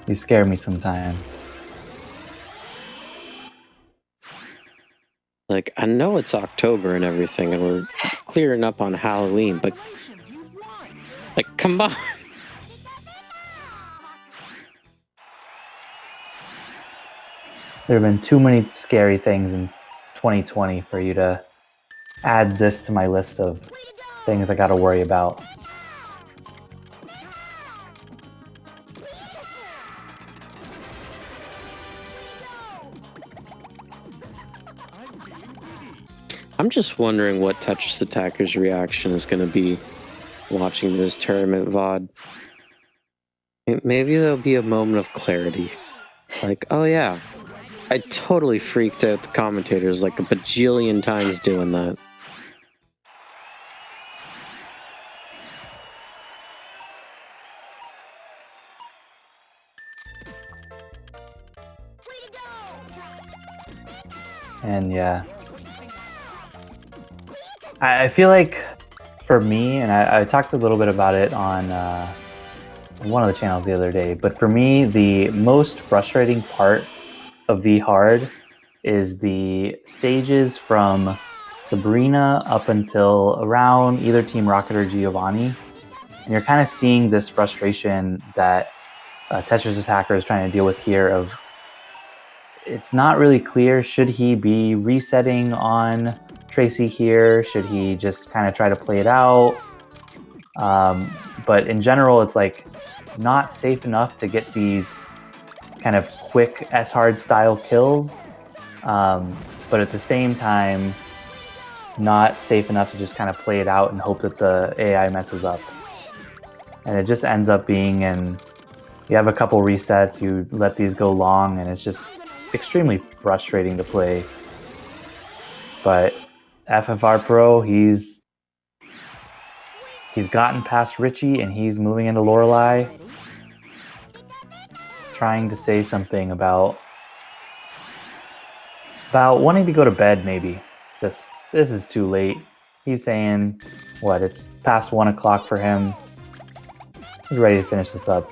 You scare me sometimes. Like, I know it's October and everything, and we're clearing up on Halloween, but like, come on. There have been too many scary things in 2020 for you to add this to my list of things I gotta worry about. I'm just wondering what Tetrisattakkr's reaction is going to be watching this tournament VOD. Maybe there'll be a moment of clarity. Like, oh yeah, I totally freaked out the commentators like a bajillion times doing that. And yeah, I feel like for me, and I talked a little bit about it on one of the channels the other day, but for me, the most frustrating part of V Hard is the stages from Sabrina up until around either Team Rocket or Giovanni. And you're kind of seeing this frustration that Tetrisattakr is trying to deal with here of it's not really clear, should he be resetting on Tracy here? Should he just kind of try to play it out? But in general, it's like not safe enough to get these kind of quick S-hard style kills, but at the same time, not safe enough to just kind of play it out and hope that the AI messes up. And it just ends up being, and you have a couple resets, you let these go long, and it's just extremely frustrating to play. But FFRPro, he's gotten past Richie and he's moving into Lorelei, trying to say something about wanting to go to bed. Maybe just this is too late. He's saying, what? It's past 1 o'clock for him. He's ready to finish this up.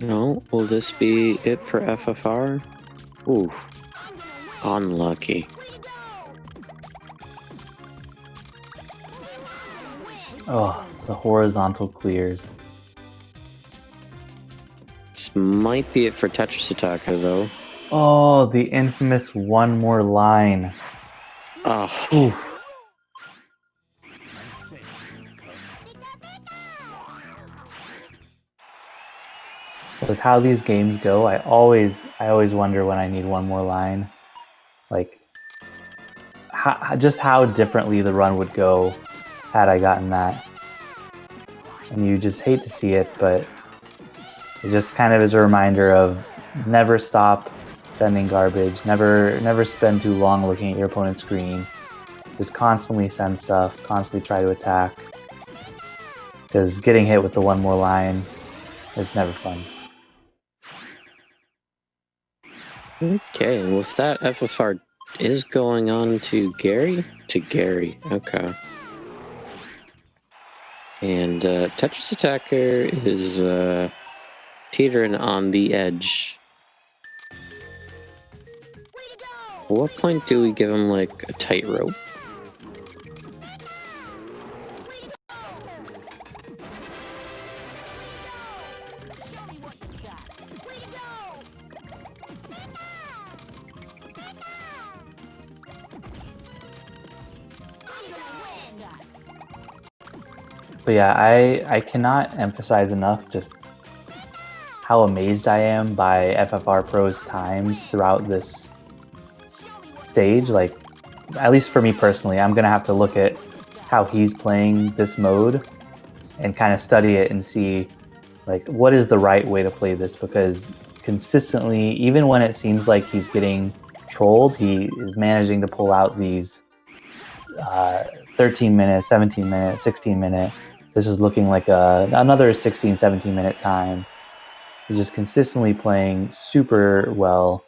No, will this be it for FFR? Ooh, unlucky. Oh, the horizontal clears. This might be it for Tetrisattakr, though. Oh, the infamous one more line. Oh, Oof. With how these games go, I always wonder when I need one more line. Like, just how differently the run would go had I gotten that. And you just hate to see it, but it just kind of is a reminder of never stop sending garbage, never spend too long looking at your opponent's screen. Just constantly send stuff, constantly try to attack. Because getting hit with the one more line is never fun. okay. And with that, FFR is going on to Gary? To Gary, okay. And Tetrisattakr is teetering on the edge. At what point do we give him, like, a tightrope? But yeah, I cannot emphasize enough just how amazed I am by FFRPro's times throughout this stage. Like, at least for me personally, I'm going to have to look at how he's playing this mode and kind of study it and see, like, what is the right way to play this, because consistently, even when it seems like he's getting trolled, he is managing to pull out these 13 minute, 17 minute, 16 minute. This is looking like another 16, 17 minute time. He's just consistently playing super well.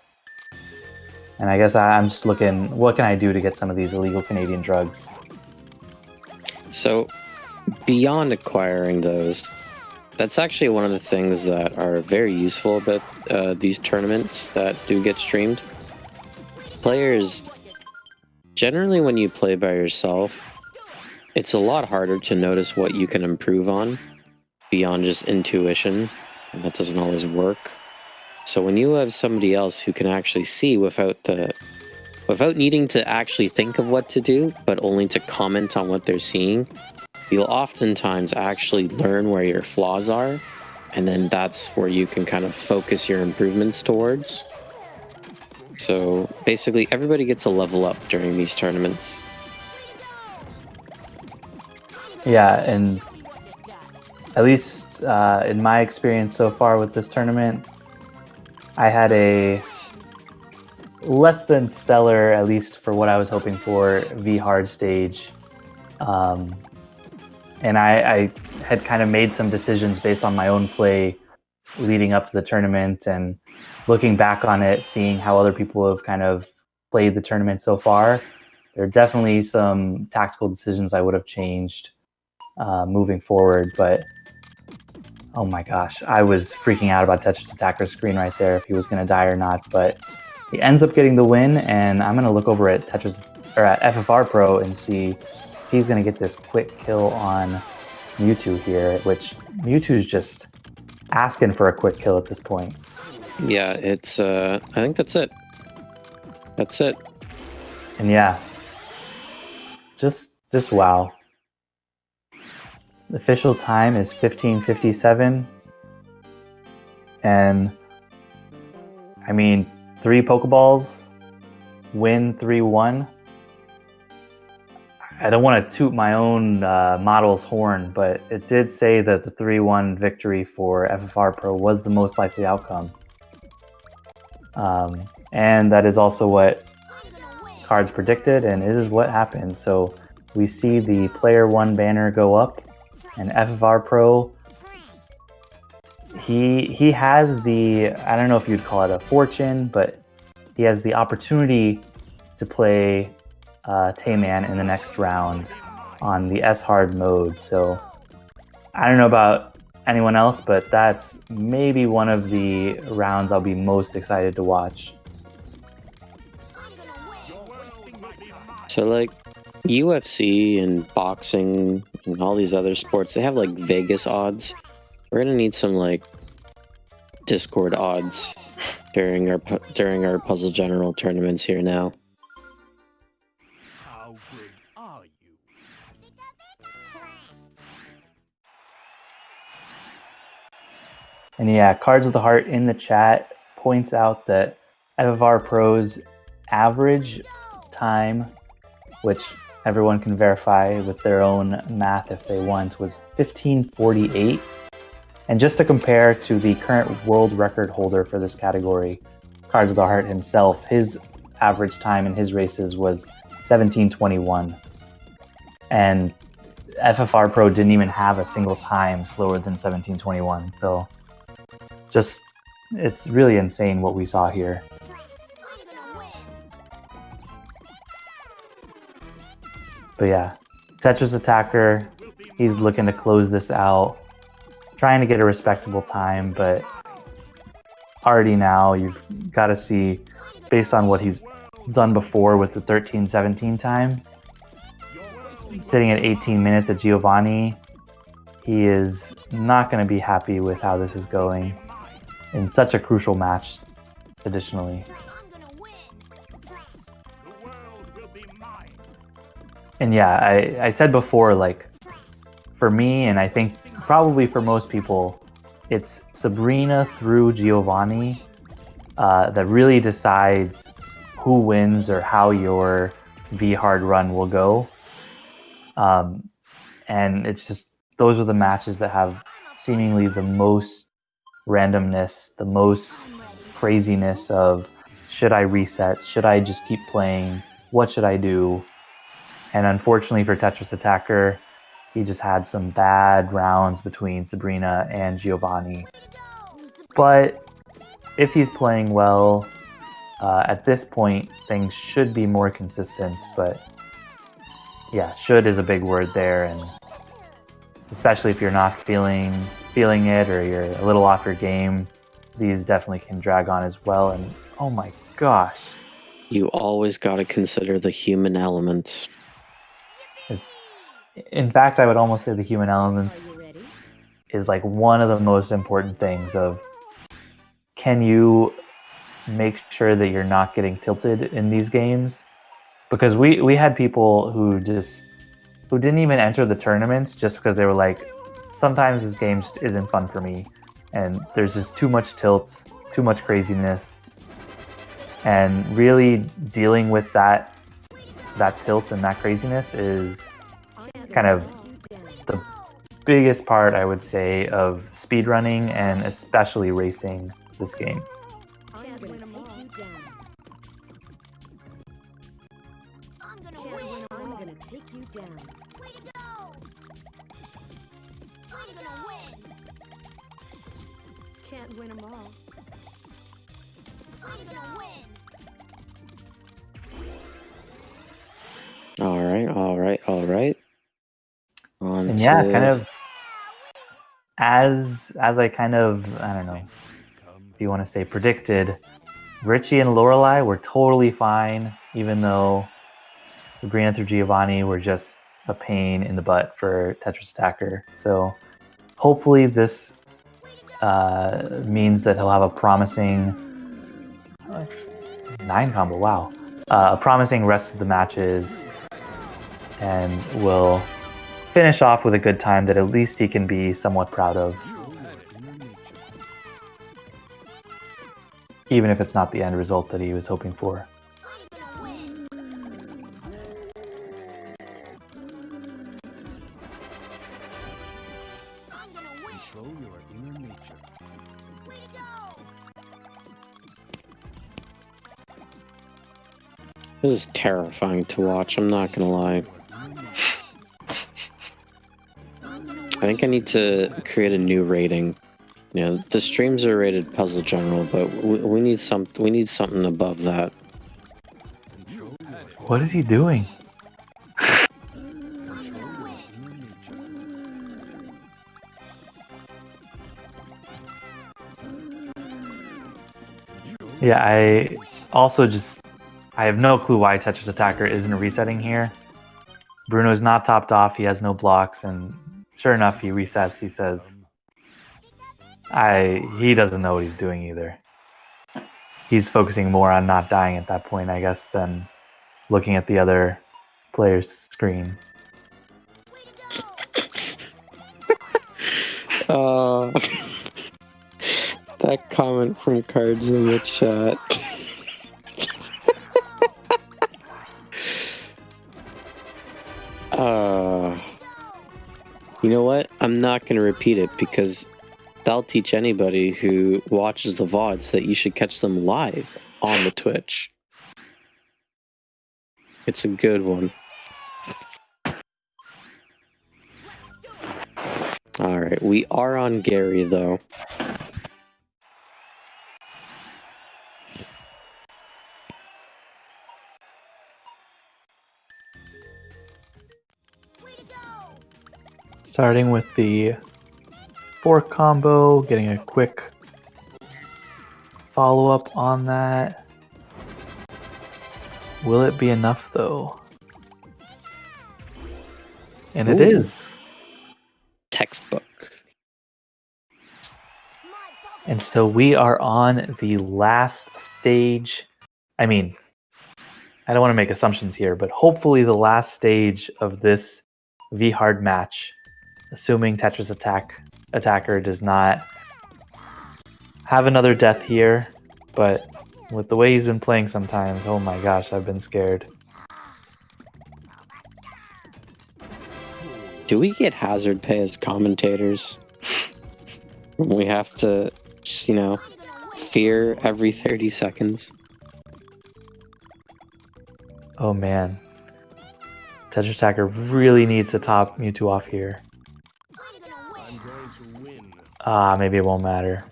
And I guess I'm just looking, what can I do to get some of these illegal Canadian drugs? So, beyond acquiring those, that's actually one of the things that are very useful about these tournaments that do get streamed. Players, generally when you play by yourself, it's a lot harder to notice what you can improve on beyond just intuition, and that doesn't always work. So when you have somebody else who can actually see without needing to actually think of what to do, but only to comment on what they're seeing, you'll oftentimes actually learn where your flaws are, and then that's where you can kind of focus your improvements towards. So basically everybody gets a level up during these tournaments. Yeah, and at least in my experience so far with this tournament, I had a less than stellar, at least for what I was hoping for, V-hard stage. And I had kind of made some decisions based on my own play leading up to the tournament, and looking back on it, seeing how other people have kind of played the tournament so far, there are definitely some tactical decisions I would have changed moving forward. But oh my gosh, I was freaking out about Tetrisattak's screen right there, if he was going to die or not. But he ends up getting the win, and I'm going to look over at FFRPro and see if he's going to get this quick kill on Mewtwo here, which Mewtwo's just asking for a quick kill at this point. Yeah, it's I think that's it. That's it. And yeah, just wow. The official time is 15:57. And I mean, 3 Pokeballs, win 3-1. I don't want to toot my own model's horn, but it did say that the 3-1 victory for FFRPro was the most likely outcome. And that is also what cards predicted, and it is what happened. So we see the player 1 banner go up, and FFRPro, he has the, I don't know if you'd call it a fortune, but he has the opportunity to play Tayman in the next round on the S-Hard mode. So I don't know about anyone else, but that's maybe one of the rounds I'll be most excited to watch. So like UFC and boxing and all these other sports, they have like Vegas odds. We're gonna need some like Discord odds during our Puzzle General tournaments here now. How good are you? And yeah, Cards of the Heart in the chat points out that FFRPro's average time, which everyone can verify with their own math if they want, was 15:48. And just to compare to the current world record holder for this category, Cards of the Heart himself, his average time in his races was 17:21. And FFRPro didn't even have a single time slower than 17:21. So just, it's really insane what we saw here. But yeah, Tetrisattakr, he's looking to close this out, trying to get a respectable time, but already now you've got to see, based on what he's done before with the 13:17 time, sitting at 18 minutes at Giovanni, he is not going to be happy with how this is going in such a crucial match, additionally. And yeah, I said before, like, for me, and I think probably for most people, it's Sabrina through Giovanni that really decides who wins or how your V-Hard run will go. And it's just, those are the matches that have seemingly the most randomness, the most craziness of, should I reset? Should I just keep playing? What should I do? And unfortunately for Tetrisattakr, he just had some bad rounds between Sabrina and Giovanni. But if he's playing well, at this point, things should be more consistent. But yeah, should is a big word there, and especially if you're not feeling it or you're a little off your game, these definitely can drag on as well. And oh my gosh, You always got to consider the human element. in fact, I would almost say the human elements is like one of the most important things of, can you make sure that you're not getting tilted in these games? Because we had people who didn't even enter the tournaments just because they were like, sometimes this game just isn't fun for me, and there's just too much tilt, too much craziness, and really dealing with that tilt and that craziness is kind of the biggest part, I would say, of speedrunning and especially racing this game. I'm gonna take you down. Can't win 'em all. All right. And yeah, kind of as I kind of, I don't know if you want to say predicted, Richie and Lorelei were totally fine, even though Sabrina through Giovanni were just a pain in the butt for Tetrisattakr. So hopefully this means that he'll have a promising 9 combo, wow. A promising rest of the matches, and will finish off with a good time that at least he can be somewhat proud of. even if it's not the end result that he was hoping for. Control your inner nature. This is terrifying to watch, I'm not gonna lie. I think I need to create a new rating. You know, the streams are rated Puzzle General, but we need something above that. What is he doing? Yeah, I have no clue why Tetrisattakr isn't resetting here. Bruno's not topped off, he has no blocks, and sure enough, he resets. He says, he doesn't know what he's doing either. He's focusing more on not dying at that point, I guess, than looking at the other player's screen. That comment from Cards in the chat. You know what? I'm not going to repeat it because that'll teach anybody who watches the VODs that you should catch them live on the Twitch. It's a good one. Alright, we are on Gary though. Starting with the fork combo, getting a quick follow-up on that. Will it be enough though? And it Ooh. is. Textbook. And so we are on the last stage. I mean, I don't want to make assumptions here, but hopefully the last stage of this V-Hard match, assuming Tetrisattakr does not have another death here, but with the way he's been playing sometimes, oh my gosh, I've been scared. Do we get hazard pay as commentators? We have to just, fear every 30 seconds. Oh man. Tetrisattakr really needs to top Mewtwo off here. I'm going to win. Maybe it won't matter.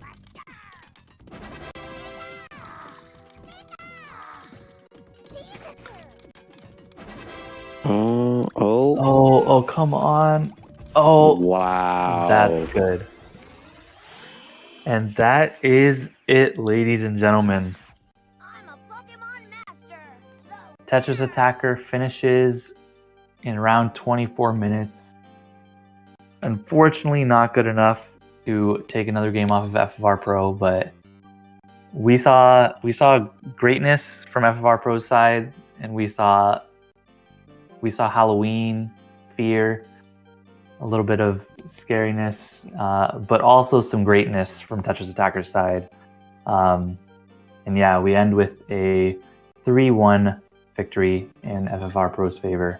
Oh, come on. Oh, wow. That's good. And that is it, ladies and gentlemen. Tetrisattakr finishes in around 24 minutes. Unfortunately, not good enough to take another game off of FFRPro, but we saw greatness from FFRPro's side, and we saw Halloween, fear, a little bit of scariness, but also some greatness from Tetrisattakr side. And yeah, we end with a 3-1 victory in FFRPro's favor.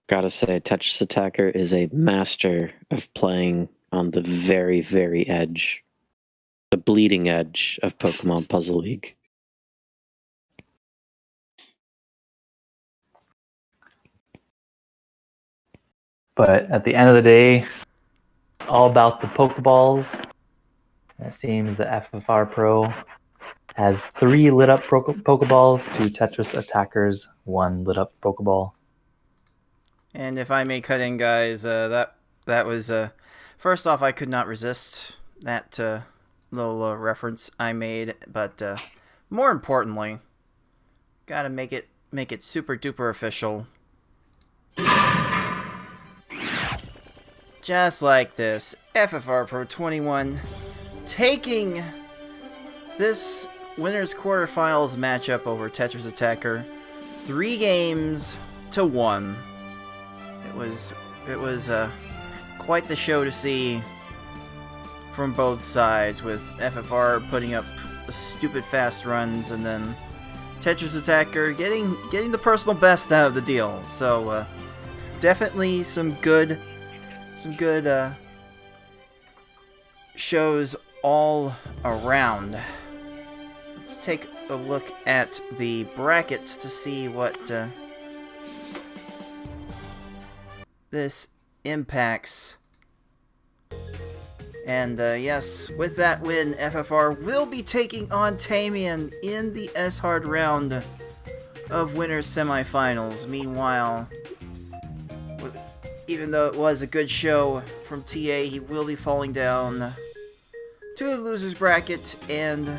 Gotta say, Tetrisattakr is a master of playing on the very, very edge. The bleeding edge of Pokemon Puzzle League. But at the end of the day, all about the Pokeballs. It seems that FFRPro has 3 lit up Pokeballs to Tetrisattakr 1 lit up Pokeball. And if I may cut in, guys, that was first off, I could not resist that little reference I made, but more importantly, gotta make it super duper official. Just like this, FFRPro21 taking this winners quarterfinals matchup over Tetrisattakr 3-1. It was quite the show to see. from both sides, with FFR putting up stupid fast runs, and then Tetrisattakr getting the personal best out of the deal. So definitely some good shows all around. Let's take a look at the brackets to see what this impacts. And yes, with that win, FFR will be taking on Tamian in the S-Hard round of winners semifinals. Meanwhile, even though it was a good show from TA, he will be falling down to the losers bracket, and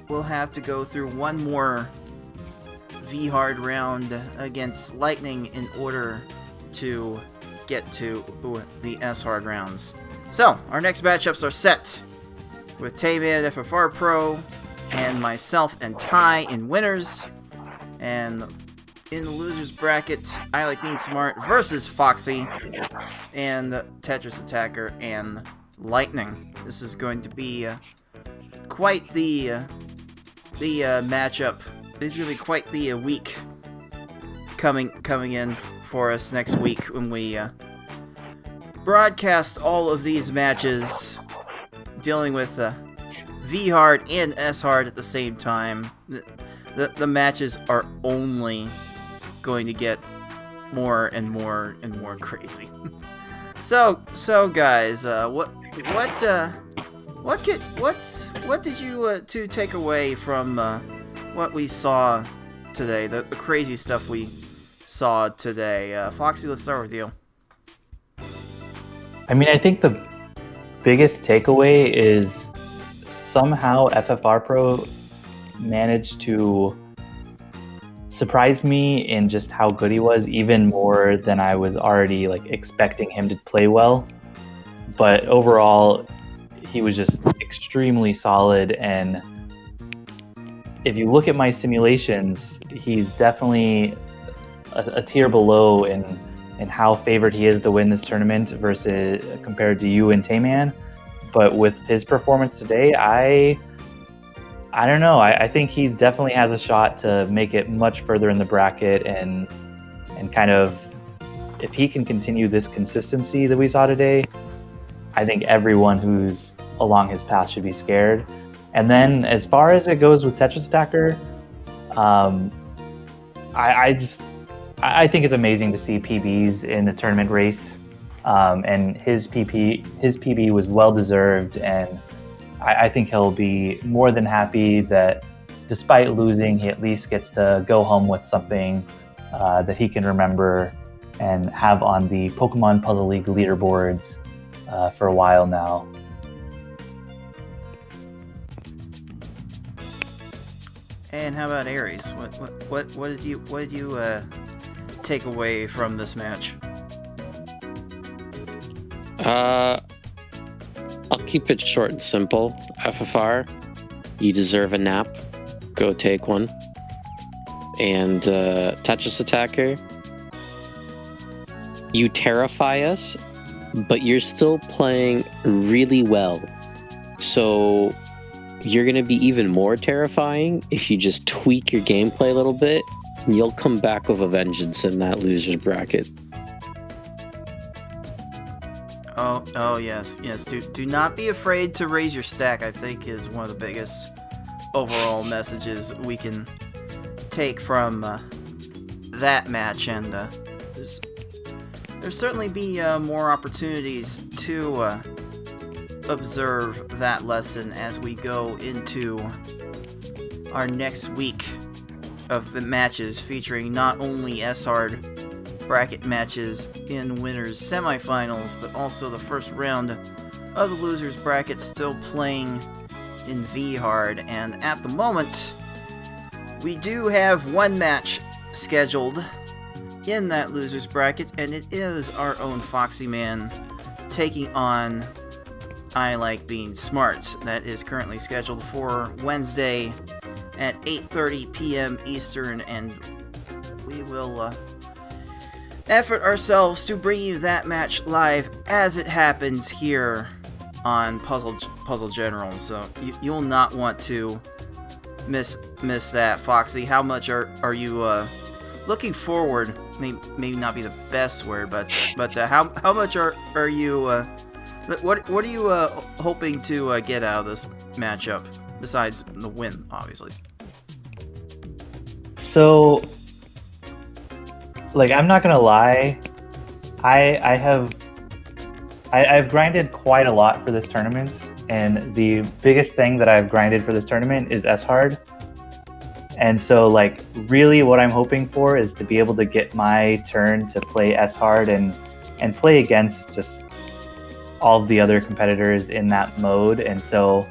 we'll have to go through one more V-Hard round against Lightning in order to get to the S-Hard rounds. So, our next matchups are set with Tamian, FFRPro, and myself and Ty in winners. And in the losers bracket, I Like Being Smart versus Foxy, and Tetrisattakr and Lightning. This is going to be quite the matchup. This is going to be quite the week coming in for us next week when we broadcast all of these matches, dealing with V-Hard and S-Hard at the same time. The matches are only going to get more and more and more crazy. So guys, what did you two take away from what we saw today? The crazy stuff we saw today. Foxy, let's start with you. I mean, I think the biggest takeaway is somehow FFRPro managed to surprise me in just how good he was, even more than I was already expecting him to play well. But overall, he was just extremely solid, and if you look at my simulations, he's definitely a tier below in how favored he is to win this tournament versus compared to you and Tamian. But with his performance today, I don't know. I think he definitely has a shot to make it much further in the bracket, and kind of, if he can continue this consistency that we saw today, I think everyone who's along his path should be scared. And then as far as it goes with Tetrisattakr, I think it's amazing to see PBs in the tournament race, and his PB was well deserved, and I think he'll be more than happy that despite losing, he at least gets to go home with something that he can remember and have on the Pokemon Puzzle League leaderboards for a while now. And how about Aries? What did you take away from this match? I'll keep it short and simple. FFR, you deserve a nap. Go take one. And Tetrisattakr, you terrify us, but you're still playing really well. So you're going to be even more terrifying if you just tweak your gameplay a little bit. And you'll come back with a vengeance in that loser's bracket. Oh yes. Do not be afraid to raise your stack, I think, is one of the biggest overall messages we can take from that match. And there's certainly be more opportunities to observe that lesson as we go into our next week of the matches, featuring not only S-Hard bracket matches in winners semifinals, but also the first round of the losers bracket still playing in V-Hard. And at the moment, we do have one match scheduled in that losers bracket, and it is our own Foxy Man taking on I Like Being Smart. That is currently scheduled for Wednesday at 8:30 p.m. Eastern, and we will effort ourselves to bring you that match live as it happens here on Puzzle General, so you will not want to miss that. Foxy, how much are you looking forward? Maybe not be the best word, but how much are you what are you hoping to get out of this matchup besides the win, obviously? So, like, I'm not gonna lie, I've grinded quite a lot for this tournament, and the biggest thing that I've grinded for this tournament is S-Hard. And so, like, really what I'm hoping for is to be able to get my turn to play S-Hard and play against just all of the other competitors in that mode. And so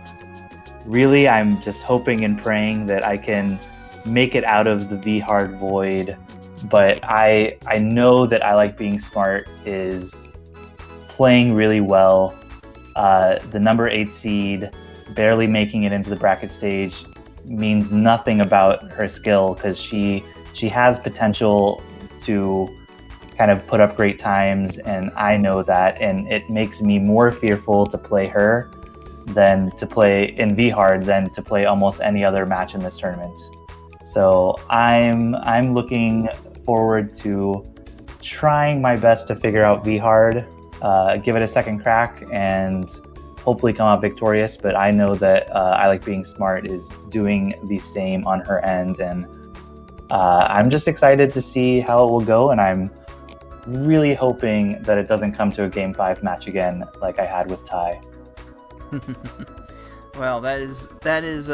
really I'm just hoping and praying that I can make it out of the V-Hard void. But I know that I Like Being Smart is playing really well. The number 8 seed barely making it into the bracket stage means nothing about her skill, because she has potential to kind of put up great times, and I know that, and it makes me more fearful to play her than to play in V-Hard than to play almost any other match in this tournament. So I'm looking forward to trying my best to figure out V-Hard, give it a second crack, and hopefully come out victorious. But I know that I Like Being Smart is doing the same on her end, and I'm just excited to see how it will go, and I'm really hoping that it doesn't come to a Game 5 match again like I had with Ty. Well, that is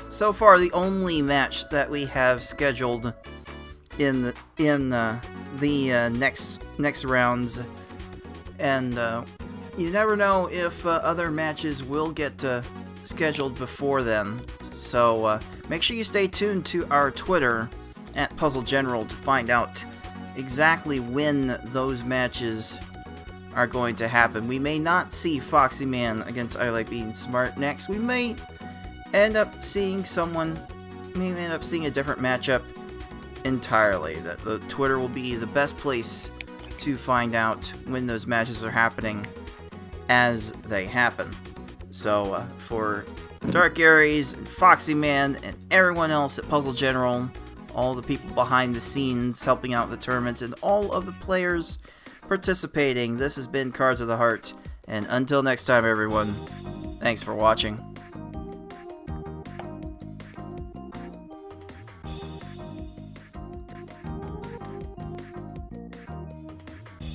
so far the only match that we have scheduled in the next rounds, and you never know if other matches will get scheduled before then. So make sure you stay tuned to our Twitter at Puzzle General to find out exactly when those matches are going to happen. We may not see Foxy Man against I Like Being Smart next. We may end up seeing a different matchup entirely. The Twitter will be the best place to find out when those matches are happening as they happen. So for Dark Aries and Foxy Man and everyone else at Puzzle General, all the people behind the scenes helping out the tournament, and all of the players participating, this has been Cards of the Heart, and until next time everyone, thanks for watching.